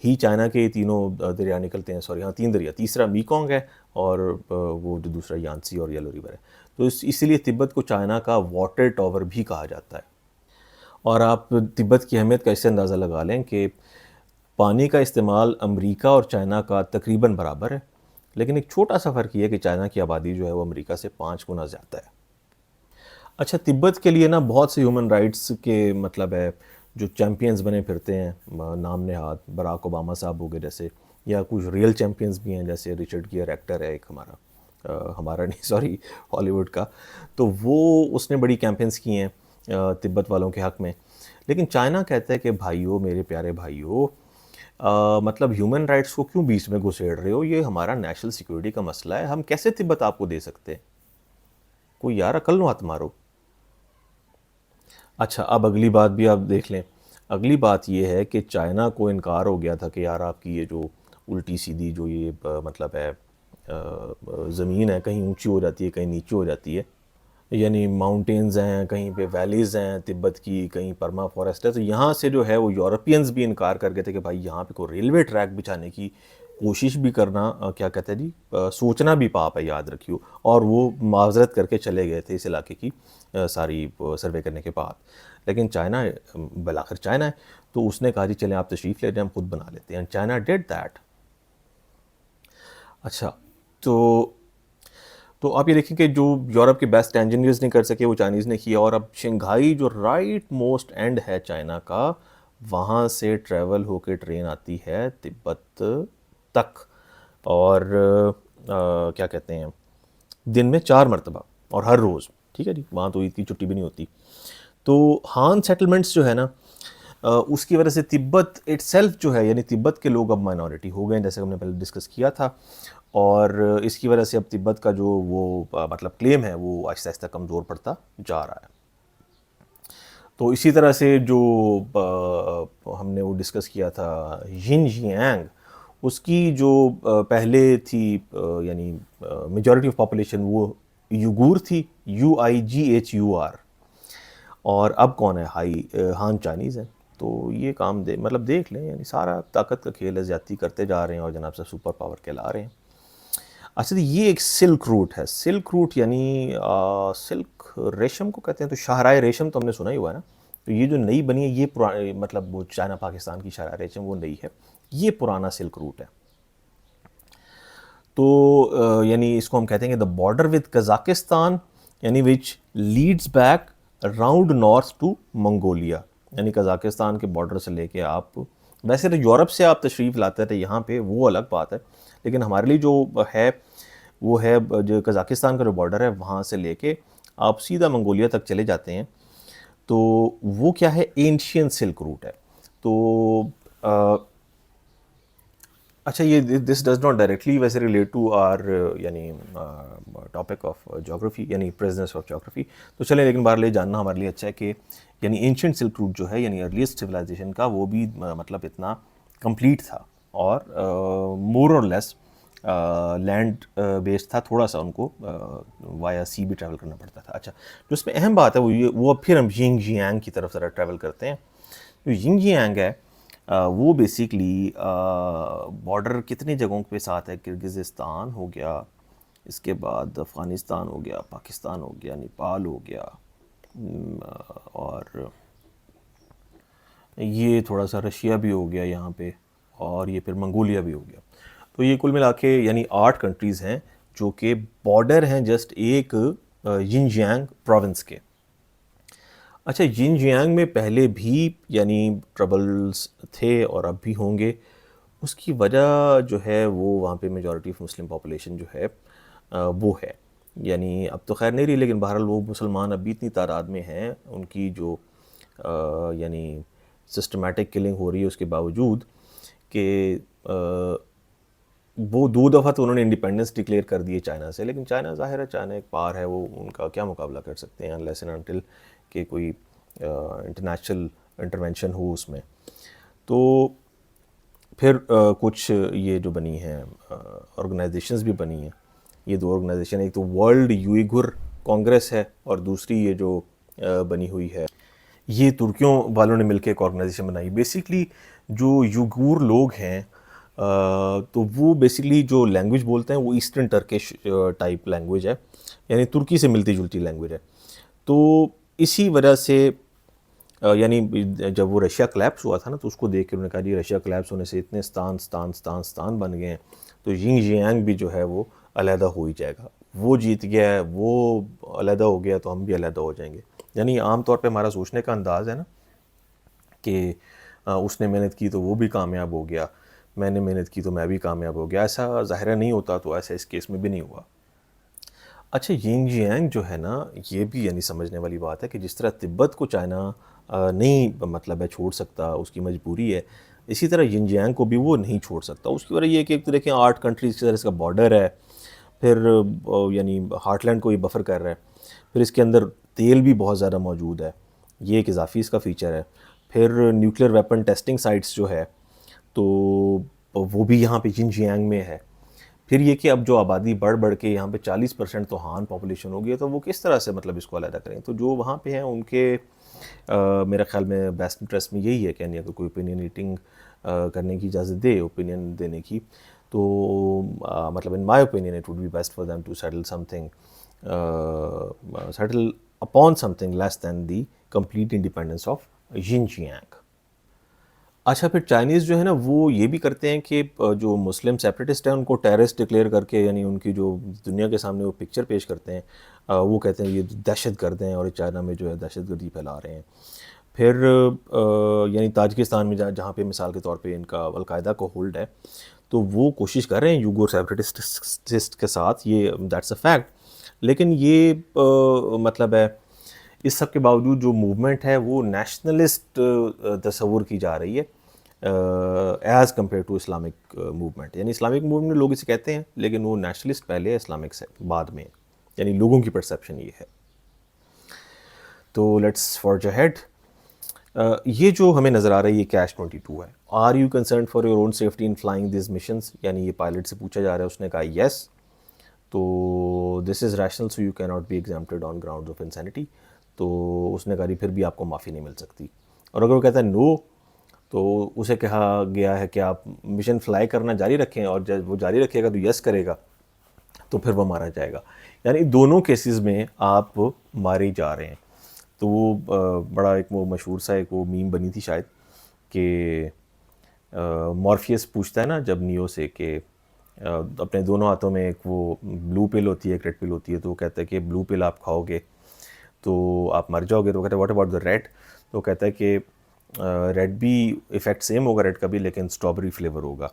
ही चाइना के तीनों दरिया निकलते हैं, सॉरी हाँ 3 दरिया, तीसरा मीकोंग है और वो जो दूसरा यांसी और येलो रिवर है, तो इसीलिए तिब्बत को चाइना का वाटर टावर भी कहा जाता है। और आप तिब्बत की अहमियत का इससे अंदाज़ा लगा लें कि पानी का इस्तेमाल अमेरिका और चाइना का तकरीबन बराबर है, लेकिन एक छोटा सा फ़र्क ये है कि चाइना की आबादी जो है वो अमेरिका से 5 गुना ज़्यादा है। अच्छा, तिब्बत के लिए ना बहुत से ह्यूमन राइट्स के मतलब है जो चैम्पियंस बने फिरते हैं, नाम नहाद बराक ओबामा साहब हो गए जैसे, या कुछ रियल चैम्पियंस भी हैं जैसे रिचर्ड गियर एक्टर है एक हमारा नहीं सॉरी हॉलीवुड का, तो वो उसने बड़ी कैंपेन्स की हैं तिब्बत वालों के हक़ में। लेकिन चाइना कहता है कि भाइयों, मेरे प्यारे भाइयों, मतलब ह्यूमन राइट्स को क्यों बीच में घुसेड़ रहे हो, ये हमारा नेशनल सिक्योरिटी का मसला है, हम कैसे तिब्बत आपको दे सकते हैं, कोई यार अकल नो हाथ मारो। अच्छा, अब अगली बात भी आप देख लें। अगली बात ये है कि चाइना को इनकार हो गया था कि यार आपकी ये जो उल्टी सीधी जो ये मतलब है ज़मीन है, कहीं ऊंची हो जाती है कहीं नीची हो जाती है, यानी माउंटेन्स हैं कहीं पे, वैलीज़ हैं तिब्बत की, कहीं परमा फॉरेस्ट है, तो यहाँ से जो है वो यूरोपियंस भी इनकार कर गए थे कि भाई यहाँ पे कोई रेलवे ट्रैक बिछाने की कोशिश भी करना क्या कहते हैं जी, सोचना भी पाप है, याद रखियो। और वो माजरत करके चले गए थे इस इलाके की सारी सर्वे करने के बाद। लेकिन चाइना बिलाखिर चाइना है, तो उसने कहा जी चलें आप तशरीफ़ ले जाएं, हम खुद बना लेते हैं। China did that. अच्छा, तो आप ये देखें कि जो यूरोप के बेस्ट इंजीनियर्स नहीं कर सके वो चाइनीज़ ने किया, और अब शंघाई जो राइट मोस्ट एंड है चाइना का, वहाँ से ट्रैवल होकर ट्रेन आती है तिब्बत तक, और क्या कहते हैं दिन में 4 मरतबा और हर रोज़, ठीक है जी, वहाँ तो ईद की छुट्टी भी नहीं होती। तो हान सेटलमेंट्स जो है ना, उसकी वजह से तिब्बत इटसेल्फ जो है, यानी तिब्बत के लोग अब माइनॉरिटी हो गए जैसे हमने पहले डिस्कस किया था, और इसकी वजह से अब तिब्बत का जो वो मतलब क्लेम है वो आहिस्ता आहिस्ता कमज़ोर पड़ता जा रहा है। तो इसी तरह से जो हमने वो डिस्कस किया था यिनजियांग, उसकी जो पहले थी यानी मेजॉरिटी ऑफ पॉपुलेशन वो यूगुर थी, UIGHUR, और अब कौन है हान चाइनीज़ है। तो ये काम मतलब देख लें, यानी सारा ताकत का खेल है, ज़्यादती करते जा रहे हैं और जनाब से सुपर पावर कहला रहे हैं। अच्छा, तो ये एक सिल्क रूट है। सिल्क रूट यानी सिल्क रेशम को कहते हैं, तो शाहराह रेशम तो हमने सुना ही हुआ है ना। तो ये जो नई बनी है ये पुरानी, मतलब वो चाइना पाकिस्तान की शाहराह रेशम वो नई है, ये पुराना सिल्क रूट है। तो यानी इसको हम कहते हैं द बॉर्डर विद कज़ाकिस्तान, यानी which leads back round north to Mongolia, यानी कज़ाकिस्तान के बॉर्डर से लेके आप वैसे तो यूरोप से आप तशरीफ़ लाते थे यहाँ पे, वो अलग बात है, लेकिन हमारे लिए जो है वो है जो कज़ाकिस्तान का जो बॉर्डर है वहाँ से लेके आप सीधा मंगोलिया तक चले जाते हैं, तो वो क्या है, एंशियंट सिल्क रूट है। तो अच्छा, ये दिस डज नॉट डायरेक्टली वैसे रिलेट टू आर यानी टॉपिक ऑफ ज्योग्राफी यानी प्रेजेंस ऑफ ज्योग्राफी, तो चलें, लेकिन बाहर ले जानना हमारे लिए अच्छा है कि यानी एंशियंट सिल्क रूट जो है यानी अर्लीस्ट सिविलाइजेशन का, वो भी मतलब इतना कंप्लीट था और मोर और लेस लैंड बेस्ड था, थोड़ा सा उनको वाया सी भी ट्रैवल करना पड़ता था। अच्छा, जो इसमें अहम बात है वो अब फिर हम यिंग जियांग की तरफ ज़रा ट्रैवल करते हैं। जो यिंग जियांग है वो बेसिकली बॉर्डर कितनी जगहों पे साथ है, किर्गिज़िस्तान हो गया, इसके बाद अफ़गानिस्तान हो गया, पाकिस्तान हो गया, नेपाल हो गया, और ये थोड़ा सा रशिया भी हो गया यहाँ पे, और ये फिर मंगोलिया भी हो गया। तो ये कुल मिला के यानी 8 कंट्रीज़ हैं जो कि बॉर्डर हैं जस्ट एक यिंजियांग प्रोविंस के। अच्छा, यिंजियांग में पहले भी यानी ट्रबल्स थे और अब भी होंगे। उसकी वजह जो है वो वहाँ पे मेजॉरिटी ऑफ मुस्लिम पॉपुलेशन जो है वो है, यानी अब तो खैर नहीं रही, लेकिन बहरहाल वो मुसलमान अभी इतनी तादाद में हैं, उनकी जो यानी सिस्टमेटिक किलिंग हो रही है उसके बावजूद कि वो 2 दफ़ा तो उन्होंने इंडिपेंडेंस डिक्लेयर कर दिए चाइना से, लेकिन चाइना ज़ाहिर है, चाइना एक पार है, वो उनका क्या मुकाबला कर सकते हैं अनलेस एंड अनटिल कि कोई इंटरनेशनल इंटरवेंशन हो उसमें। तो फिर कुछ ये जो बनी हैं ऑर्गेनाइजेशंस भी बनी हैं, ये 2 ऑर्गेनाइजेशन, एक तो वर्ल्ड यूइगुर कांग्रेस है और दूसरी ये जो बनी हुई है, ये तुर्कियों वालों ने मिलकर एक ऑर्गेनाइजेशन बनाई। बेसिकली जो यूगूर लोग हैं तो वो बेसिकली जो लैंग्वेज बोलते हैं वो ईस्टर्न टर्किश टाइप लैंग्वेज है, यानी तुर्की से मिलती जुलती लैंग्वेज है। तो इसी वजह से यानी जब वो रशिया कोलैप्स हुआ था ना, तो उसको देख के उन्होंने कहा जी रशिया कोलैप्स होने से इतने स्थान बन गए हैं, तो यिंग जियांग भी जो है वो अलहदा हो ही जाएगा। वो जीत गया है, वो अलहदा हो गया, तो हम भी अलहदा हो जाएंगे। यानी आम तौर पे हमारा सोचने का अंदाज़ है ना कि उसने मेहनत की तो वो भी कामयाब हो गया, मैंने मेहनत की तो मैं भी कामयाब हो गया, ऐसा ज़ाहिर नहीं होता, तो ऐसा इस केस में भी नहीं हुआ। अच्छा, यिंग जियांग जो है ना, ये भी यानी समझने वाली बात है कि जिस तरह तिब्बत को चाइना नहीं मतलब है छोड़ सकता, उसकी मजबूरी है, इसी तरह यिंग जियांग को भी वो नहीं छोड़ सकता। उसकी वजह ये है कि एक तो देखें 8 कंट्रीज़ की तरह इसका बॉर्डर है, फिर यानी हार्टलैंड को ये बफर कर रहा है, फिर इसके अंदर तेल भी बहुत ज़्यादा मौजूद है, ये एक इजाफी इसका फ़ीचर है। फिर न्यूक्लियर वेपन टेस्टिंग साइट्स जो है तो वो भी यहाँ पे जिनजियांग में है। फिर ये कि अब जो आबादी बढ़ बढ़ के यहाँ पे 40% तो हान पॉपुलेशन हो गई है, तो वो किस तरह से मतलब इसको अलग करें। तो जो वहाँ पे हैं उनके मेरे ख्याल में बेस्ट इंटरेस्ट में यही है कि यानी अगर कोई ओपिनियन ईटिंग करने की इजाज़त दे, ओपिनियन देने की, तो मतलब in my opinion it would be best for them to settle something, settle upon something less than the complete independence of Xinjiang. अच्छा, फिर चाइनीज़ जो है ना वो ये भी करते हैं कि जो मुस्लिम सेपरेटिस्ट हैं उनको टेररिस्ट डिक्लेयर करके, यानी उनकी जो दुनिया के सामने वो पिक्चर पेश करते हैं, वो कहते हैं ये दहशत गर्द हैं और चाइना में जो है दहशतगर्दी फैला रहे हैं। फिर यानी ताजिकिस्तान में जहाँ पे मिसाल के तौर पे इनका अलकायदा को होल्ड है, तो वो कोशिश कर रहे हैं यूगोर सेपरेटिस्ट के साथ, ये दैट्स अ फैक्ट। लेकिन ये मतलब है इस सब के बावजूद जो मूवमेंट है वो नेशनलिस्ट तस्वुर की जा रही है as compare to Islamic movement. यानी इस्लामिक मूवमेंट लोग इसे कहते हैं, लेकिन वो नेशनलिस्ट पहले है, इस्लामिक से बाद में, यानी लोगों की परसेप्शन ये है। तो लेट्स फॉर्ज अहेड। ये जो हमें नज़र आ रहा है ये कैश 22 है। Are you concern for your own safety in flying this missions, यानी ये पायलट से पूछा जा रहा है, उसने कहा येस। तो this is rational so you can not be exempted on ground of insanity. तो उसने कहा फिर भी आपको माफ़ी नहीं मिल सकती। और अगर वो कहता है नो, तो उसे कहा गया है कि आप मिशन फ्लाई करना जारी रखें, और जब वो जारी रखेगा तो यस करेगा तो फिर वो मारा जाएगा। यानी दोनों केसेस में आप मारे जा रहे हैं। तो वो बड़ा एक वो मशहूर सा एक वो मीम बनी थी शायद कि मॉर्फियस पूछता है ना जब नियो से कि अपने दोनों हाथों में एक वो ब्लू पिल होती है, एक रेड पिल होती है, तो वो कहता है कि ब्लू पिल आप खाओगे तो आप मर जाओगे। तो कहता है व्हाट अबाउट द रेड, तो कहता है कि रेड भी इफ़ेक्ट सेम होगा रेड का भी, लेकिन स्ट्रॉबेरी फ्लेवर होगा।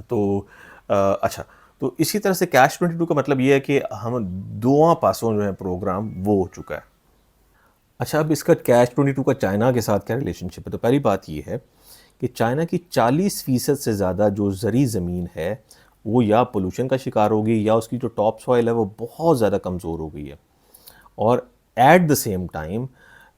तो अच्छा, तो इसी तरह से कैच 22 का मतलब ये है कि हम दोवां पासों जो है प्रोग्राम वो हो चुका है। अच्छा, अब इसका कैच 22 का चाइना के साथ क्या रिलेशनशिप है? तो पहली बात ये है कि चाइना की 40% से ज़्यादा जो ज़री ज़मीन है वो या पोल्यूशन का शिकार हो गई, या उसकी जो टॉप सॉइल है वो बहुत ज़्यादा कमज़ोर हो गई है। और at the same time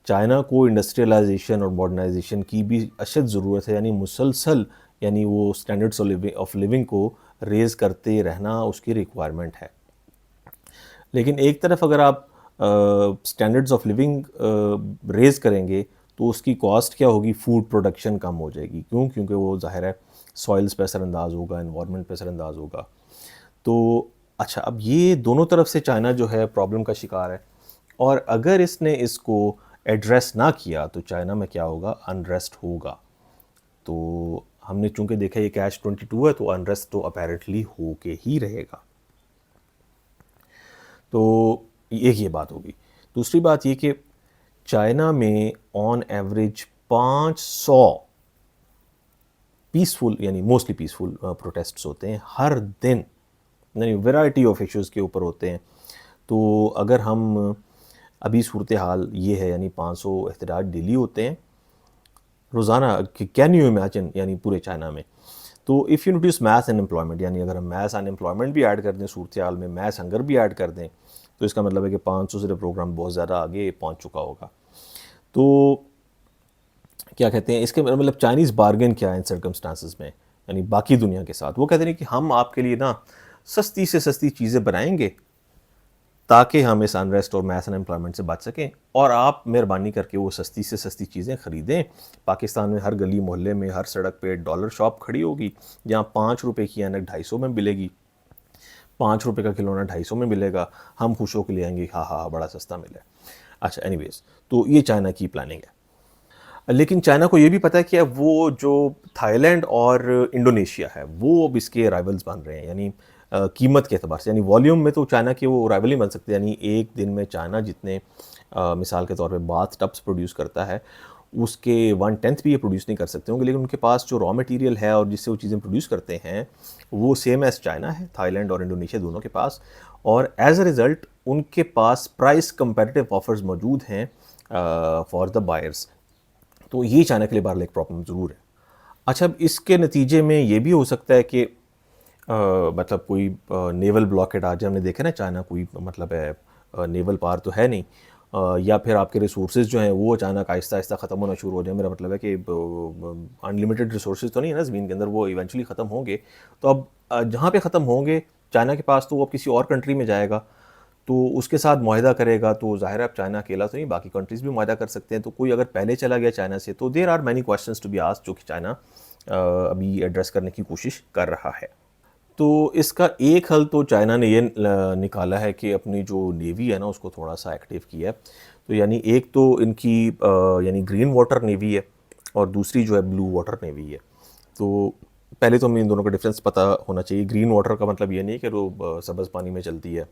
China को इंडस्ट्रियलाइजेशन और मॉडर्नाइजेशन की भी अशद ज़रूरत है, यानी मुसलसल, यानी वो स्टैंडर्ड्स ऑफ लिविंग को रेज़ करते रहना उसकी रिक्वायरमेंट है। लेकिन एक तरफ अगर आप स्टैंडर्ड्स ऑफ लिविंग रेज़ करेंगे तो उसकी कॉस्ट क्या होगी? फूड प्रोडक्शन कम हो जाएगी। क्यों? क्योंकि वो ज़ाहिर है सॉइल्स पे असरअंदाज होगा, एनवायरनमेंट पे असरअंदाज होगा। तो अच्छा, अब ये दोनों तरफ से चाइना जो है प्रॉब्लम का शिकार है, और अगर इसने इसको एड्रेस ना किया तो चाइना में क्या होगा? अनरेस्ट होगा। तो हमने चूंकि देखा ये कैच 22 है, तो अनरेस्ट तो अपेरेंटली हो के ही रहेगा। तो एक ये बात होगी। दूसरी बात ये कि चाइना में ऑन एवरेज 500 पीसफुल, यानी मोस्टली पीसफुल प्रोटेस्ट्स होते हैं हर दिन, यानी वैरायटी ऑफ इश्यूज़ के ऊपर होते हैं। तो अगर हम अभी सूरत हाल ये है, यानी 500 एहतजाज डेली होते हैं रोज़ाना, कैन यू इमेजिन, यानी पूरे चाइना में। तो if you introduce math unemployment, यानी अगर हम मैथ अनएम्प्लॉयमेंट भी ऐड कर दें सूरत हाल में, मैथ हंगर भी ऐड कर दें, तो इसका मतलब है कि 500 से प्रोग्राम बहुत ज़्यादा आगे पहुंच चुका होगा। तो क्या कहते हैं, इसके मतलब चाइनीज़ बार्गेन क्या है इन सर्कमस्टांसिस में, यानी बाकी दुनिया के साथ? वो कहते हैं कि हम आपके लिए ना सस्ती से सस्ती चीज़ें बनाएंगे ताकि हम इस अनरेस्ट और मैथ अनएम्प्लॉयमेंट से बच सकें, और आप मेहरबानी करके वो सस्ती से सस्ती चीज़ें ख़रीदें। पाकिस्तान में हर गली मोहल्ले में हर सड़क पे डॉलर शॉप खड़ी होगी, जहाँ 5 रुपये की ऐनक 250 में मिलेगी, 5 रुपये का खिलौना 250 में मिलेगा। हम खुश होकर ले आएंगे, हाँ हाँ बड़ा सस्ता मिला है। अच्छा, एनीवेज, तो ये चाइना की प्लानिंग है। लेकिन चाइना को ये भी पता है कि अब वो जो थाईलैंड और इंडोनेशिया है वो अब इसके राइवल्स बन रहे हैं, यानी कीमत के अतबार से, यानी वॉल्यूम में तो चाइना के वो राइवल ही बन सकते हैं। यानी एक दिन में चाइना जितने मिसाल के तौर पे बाथ टब्स प्रोड्यूस करता है उसके 1/10 भी ये प्रोड्यूस नहीं कर सकते होंगे, लेकिन उनके पास जो रॉ मटेरियल है और जिससे वो चीज़ें प्रोड्यूस करते हैं वो सेम एज़ चाइना है, थाईलैंड और इंडोनेशिया दोनों के पास। और एज अ रिज़ल्ट उनके पास प्राइस कंपेटिटिव ऑफर्स मौजूद हैं फॉर द बायर्स। तो ये चाइना के लिए बहरहाल एक प्रॉब्लम ज़रूर है। अच्छा, अब इसके नतीजे में ये भी हो सकता है कि मतलब कोई नेवल ब्लॉकेट आ जाए। हमने देखा ना चाइना कोई मतलब है नेवल पार तो है नहीं, या फिर आपके रिसोर्सेज जो हैं वो अचानक आहिस्ता आहिस्ता ख़त्म होना शुरू हो जाए। मेरा मतलब है कि अनलिमिटेड रिसोर्सेज तो नहीं है ना ज़मीन के अंदर, वो इवेंचुअली ख़त्म होंगे। तो अब जहाँ पे ख़त्म होंगे चाइना के पास, तो वो अब किसी और कंट्री में जाएगा, तो उसके साथ मुआहदा करेगा। तो ज़ाहिर है अब चाइना अकेला तो नहीं, बाकी कंट्रीज़ भी मुआहदा कर सकते हैं। तो कोई अगर पहले चला गया चाइना से, तो there are many questions to be asked जो कि चाइना अभी एड्रेस करने की कोशिश कर रहा है। तो इसका एक हल तो चाइना ने ये निकाला है कि अपनी जो नेवी है ना उसको थोड़ा सा एक्टिव किया है। तो यानी एक तो इनकी यानी ग्रीन वाटर नेवी है, और दूसरी जो है ब्लू वाटर नेवी है। तो पहले तो हमें इन दोनों का डिफरेंस पता होना चाहिए। ग्रीन वाटर का मतलब ये नहीं कि वो सब्ज़ पानी में चलती है,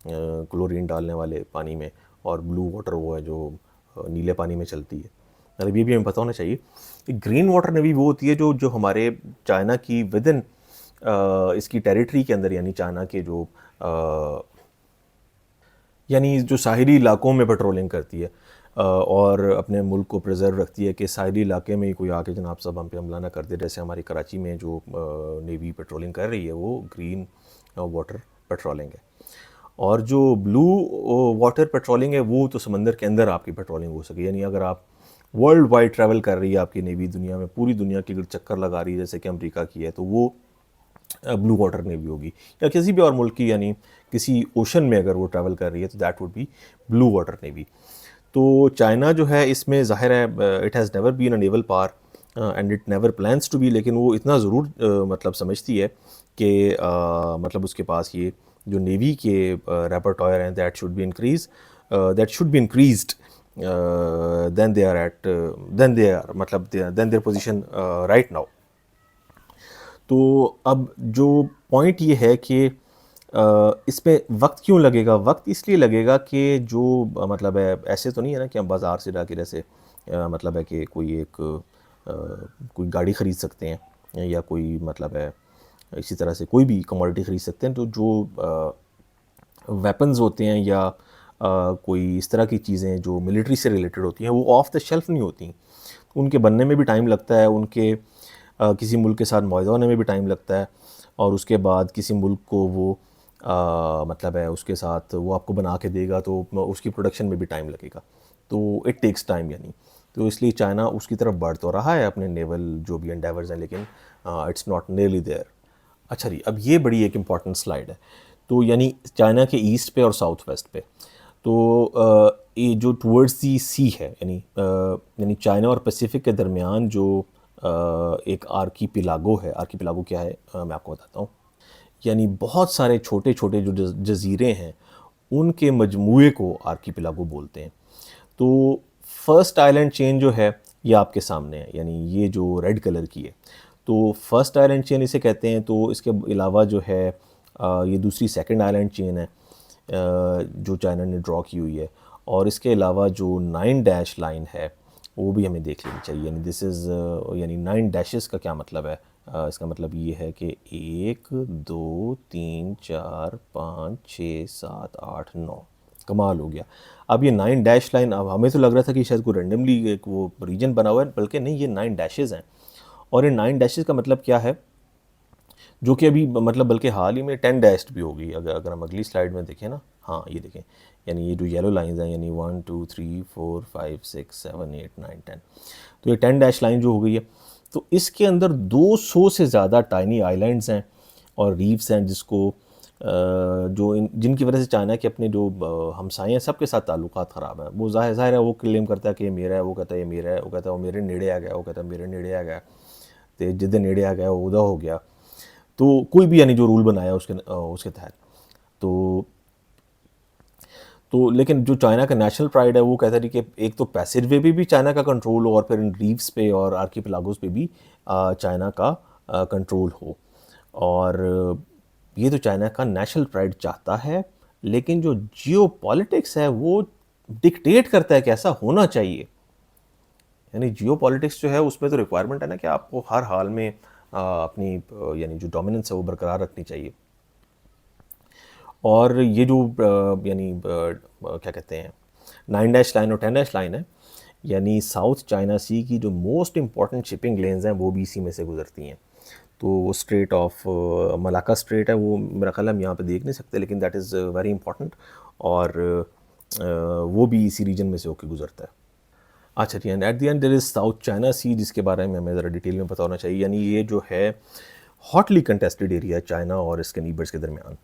क्लोरीन डालने वाले पानी में, और ब्लू वाटर वो है जो नीले पानी में चलती है। मतलब ये भी हमें पता होना चाहिए कि ग्रीन वाटर नेवी वो होती है जो जो हमारे चाइना की विद इन इसकी टेरिटरी के अंदर, यानी चाइना के जो यानी जो साहिली इलाकों में पेट्रोलिंग करती है, और अपने मुल्क को प्रिजर्व रखती है कि साहिली इलाके में ही कोई आके जनाब सब हम पे हमला ना कर दे। जैसे हमारी कराची में जो नेवी पेट्रोलिंग कर रही है वो ग्रीन वाटर पेट्रोलिंग है, और जो ब्लू वाटर पेट्रोलिंग है वो तो समंदर के अंदर आपकी पेट्रोलिंग हो सके। यानी अगर आप वर्ल्ड वाइड ट्रैवल कर रही है आपकी नेवी, दुनिया में पूरी दुनिया की अगर चक्कर लगा रही है जैसे कि अमेरिका की है, तो वो ब्लू वाटर नेवी होगी। या किसी भी और मुल्क की, यानी किसी ओशन में अगर वो ट्रैवल कर रही है तो that would be blue water navy. तो चाइना जो है इसमें ज़ाहिर है it has never been a naval power and it never plans to be, लेकिन वो इतना ज़रूर मतलब समझती है कि मतलब उसके पास ये जो नेवी के रेपर्टॉयर हैं that should be increase, that should be increased then they are at then they are मतलब then their position right now. तो अब जो पॉइंट ये है कि इस पे वक्त क्यों लगेगा? वक्त इसलिए लगेगा कि जो मतलब है, ऐसे तो नहीं है ना कि हम बाज़ार से जाके जैसे मतलब है कि कोई गाड़ी ख़रीद सकते हैं या कोई मतलब है इसी तरह से कोई भी कमोडिटी ख़रीद सकते हैं। तो जो वेपन्स होते हैं या कोई इस तरह की चीज़ें जो मिलिट्री से रिलेटेड होती हैं वो ऑफ द शेल्फ नहीं होती, उनके बनने में भी टाइम लगता है, उनके किसी मुल्क के साथ मुआहदा होने में भी टाइम लगता है, और उसके बाद किसी मुल्क को वो मतलब है उसके साथ वो आपको बना के देगा तो उसकी प्रोडक्शन में भी टाइम लगेगा, तो इट टेक्स टाइम यानी। तो इसलिए चाइना उसकी तरफ बढ़ तो रहा है अपने नेवल जो भी एंडेवर्स हैं, लेकिन इट्स नॉट नियरली देयर। अच्छा जी, अब ये बड़ी एक इम्पॉर्टेंट स्लाइड है। तो यानी चाइना के ईस्ट पे और साउथ वेस्ट पे, तो ये जो टूवर्ड्स दी सी है यानी चाइना और पैसिफिक के दरमियान जो एक आर्कीपिलागो है। आर्कीपिलागो क्या है मैं आपको बताता हूँ। यानी बहुत सारे छोटे छोटे जो जजीरे हैं उनके मजमूए को आर्कीपिलागो बोलते हैं। तो फर्स्ट आइलैंड चेन जो है ये आपके सामने है, यानी ये जो रेड कलर की है, तो फर्स्ट आइलैंड चेन इसे कहते हैं। तो इसके अलावा जो है ये दूसरी सेकंड आइलैंड चेन है जो चाइना ने ड्रॉ की हुई है। और इसके अलावा जो 9 डैश लाइन है वो भी हमें देख लेनी चाहिए। यानी दिस इज़ यानी 9 डैशेस का क्या मतलब है? इसका मतलब ये है कि 1 2 3 4 5 6 7 8 9, कमाल हो गया। अब ये 9 डैश लाइन, अब हमें तो लग रहा था कि शायद कोई रेंडमली एक वो रीजन बना हुआ है, बल्कि नहीं, ये 9 डैशेज़ हैं। और ये 9 डैशेज़ का मतलब क्या है, जो कि अभी मतलब बल्कि हाल ही में 10 डैश्ड भी होगी। अगर हम अगली स्लाइड में देखें ना, हाँ ये देखें, यानी ये जो येलो लाइंस हैं यानी 1 2 3 4 5 6 7 8 9 10, तो ये 10 डैश लाइन जो हो गई है, तो इसके अंदर 200 से ज़्यादा टाइनी आइलैंड्स हैं और रीफ्स हैं जिसको जिनकी वजह से चाइना के अपने जो हमसाए हैं सबके साथ ताल्लुकात ख़राब है। वो ज़ाहिर है वो क्लेम करता है कि ये मेरा है, वो कहता है ये मेरा है, वो कहता है वो मेरे नेड़े आ गया, वो कहता है मेरे नेड़े आ गया, तो जिद्दे नेड़े आ गया वो उदा हो गया। तो कोई भी यानी जो रूल बनाया उसके तहत तो लेकिन जो चाइना का नेशनल प्राइड है वो कहता है कि एक तो पैसिव वे पे भी चाइना का कंट्रोल हो और फिर इन रीफ्स पे और आर्कीपेलागोस पे भी चाइना का कंट्रोल हो। और ये तो चाइना का नेशनल प्राइड चाहता है, लेकिन जो जियोपॉलिटिक्स है वो डिक्टेट करता है कि ऐसा होना चाहिए। यानी जियोपॉलिटिक्स जो है उसमें तो रिक्वायरमेंट है ना कि आपको हर हाल में अपनी यानी जो डोमिनेंस है वो बरकरार रखनी चाहिए। और ये जो यानी क्या कहते हैं 9 डैश लाइन और 10 डैश लाइन है, यानी साउथ चाइना सी की जो मोस्ट इम्पॉर्टेंट शिपिंग लेन्स हैं वो भी इसी में से गुजरती हैं। तो वो स्ट्रेट ऑफ मलाका स्ट्रेट है, वो मेरा ख्याल हम यहाँ पे देख नहीं सकते, लेकिन दैट इज़ वेरी इंपॉर्टेंट, और वो भी इसी रीजन में से होकर गुजरता है। अच्छा जी, and at the end there is South China Sea, जिसके बारे में हमें ज़रा डिटेल में पता होना चाहिए। यानी ये जो है हॉटली कंटेस्टेड एरिया है चाइना और इसके नीबर्स के दरमियान।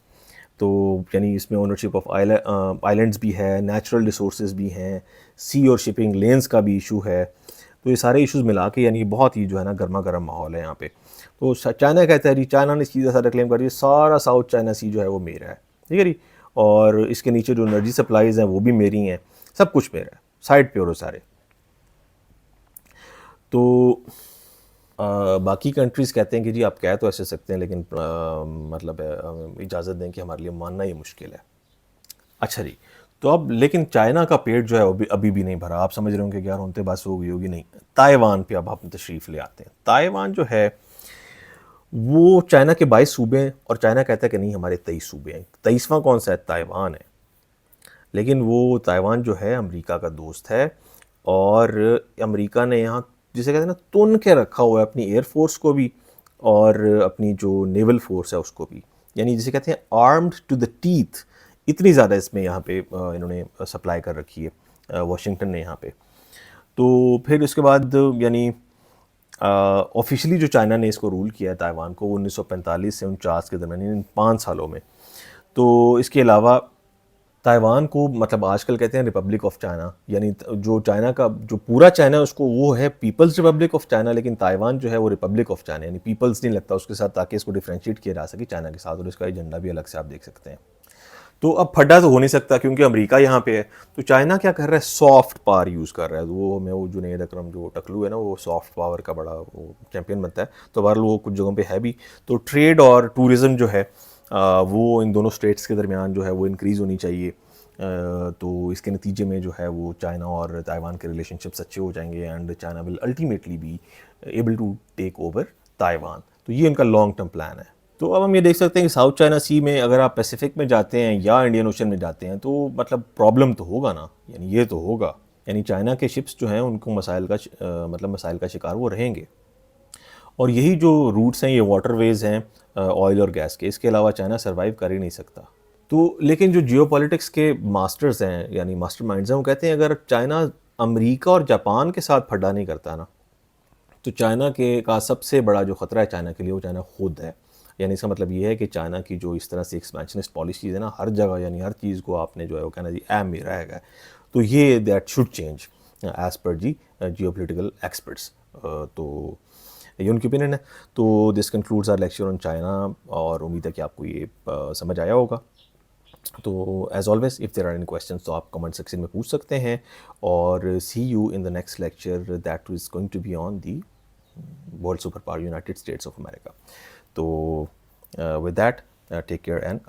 तो यानी इसमें ओनरशिप ऑफ आइलैंड्स भी है, नेचुरल रिसोर्सेज भी हैं, सी और शिपिंग लेन्स का भी इशू है। तो ये सारे इश्यूज़ मिला के यानी बहुत ही जो है ना गर्मा गर्म माहौल है यहाँ पे। तो चाइना कहता है जी, चाइना ने सीधा सारा क्लेम कर दिया सारा साउथ चाइना सी जो है वो मेरा है, ठीक है जी, और इसके नीचे जो एनर्जी सप्लाईज़ हैं वो भी मेरी हैं, सब कुछ मेरा है, साइड पे और सारे। तो बाकी कंट्रीज़ कहते हैं कि जी आप कह तो ऐसे सकते हैं, लेकिन मतलब इजाज़त दें कि हमारे लिए मानना ये मुश्किल है। अच्छा जी, तो अब लेकिन चाइना का पेट जो है अभी भी नहीं भरा। आप समझ रहे होंगे कि यार उनते बस हो गई होगी, नहीं। ताइवान पे अब हम तशरीफ़ ले आते हैं। ताइवान जो है वो चाइना के 22 सूबे हैं और चाइना कहता है कि नहीं हमारे 23 सूबे हैं। 23वां कौन सा है? ताइवान है। लेकिन वो ताइवान जो है अमेरिका का दोस्त है, और अमेरिका ने यहाँ जिसे कहते हैं ना तुन के रखा हुआ है अपनी एयरफोर्स को भी और अपनी जो नेवल फोर्स है उसको भी, यानी जिसे कहते हैं आर्म्ड टू द टीथ। इतनी ज़्यादा इसमें यहाँ पे इन्होंने सप्लाई कर रखी है वाशिंगटन ने यहाँ पे। तो फिर उसके बाद यानी ऑफिशियली जो चाइना ने इसको रूल किया है ताइवान को 1945 से 49 के दरमियान, इन 5 सालों में। तो इसके अलावा ताइवान को मतलब आजकल कहते हैं रिपब्लिक ऑफ चाइना, यानी जो चाइना का जो पूरा चाइना है उसको वो है पीपल्स रिपब्लिक ऑफ चाइना, लेकिन ताइवान जो है वो रिपब्लिक ऑफ चाइना, यानी पीपल्स नहीं लगता उसके साथ, ताकि इसको डिफ्रेंशिएट किया जा सके चाइना के साथ, और इसका एजेंडा भी अलग से आप देख सकते हैं। तो अब फड्डा तो हो नहीं सकता क्योंकि अमेरिका यहाँ पे है। तो चाइना क्या कर रहा है? सॉफ्ट पावर यूज़ कर रहा है। वो जुनैद अकरम जो टकलू है ना, वो सॉफ्ट पावर का बड़ा वो चैंपियन बनता है। तो बहरहाल वो कुछ जगहों पे है भी। तो ट्रेड और टूरिज़्म जो है वो इन दोनों स्टेट्स के दरमियान जो है वो इंक्रीज़ होनी चाहिए, तो इसके नतीजे में जो है वो चाइना और ताइवान के रिलेशनशिप्स अच्छे हो जाएंगे and China will ultimately be able to take over Taiwan. तो ये उनका लॉन्ग टर्म प्लान है। तो अब हम ये देख सकते हैं कि साउथ चाइना सी में अगर आप पैसिफिक में जाते हैं या इंडियन ओशन में जाते हैं तो मतलब प्रॉब्लम तो होगा ना, यानी ये तो होगा, यानी चाइना के शिप्स जो हैं उनको मसाइल का मतलब मसाइल का शिकार वो रहेंगे। और यही जो रूट्स हैं, ये वाटरवेज हैं ऑयल और गैस के, इसके अलावा चाइना सर्वाइव कर ही नहीं सकता। तो लेकिन जो जियोपॉलिटिक्स के मास्टर्स हैं यानी मास्टरमाइंड्स हैं, वो कहते हैं अगर चाइना अमेरिका और जापान के साथ फड्डा नहीं करता ना, तो चाइना के का सबसे बड़ा जो ख़तरा है चाइना के लिए वो चाइना खुद है। यानी इसका मतलब ये है कि चाइना की जो इस तरह से एक्सपेंशनिस्ट पॉलिसीज़ है ना, हर जगह यानी हर चीज़ को आपने जो है वो कहना जी ऐम मेरा है, तो ये that should change as per ji geopolitical experts. तो ये उनकी ओपिनियन है। तो this concludes our lecture on China, और उम्मीद है कि आपको ये समझ आया होगा। तो as always if there are any questions तो आप कमेंट सेक्शन में पूछ सकते हैं, और see you in the next lecture that is going to be on the world super power United States of America. तो with that take care and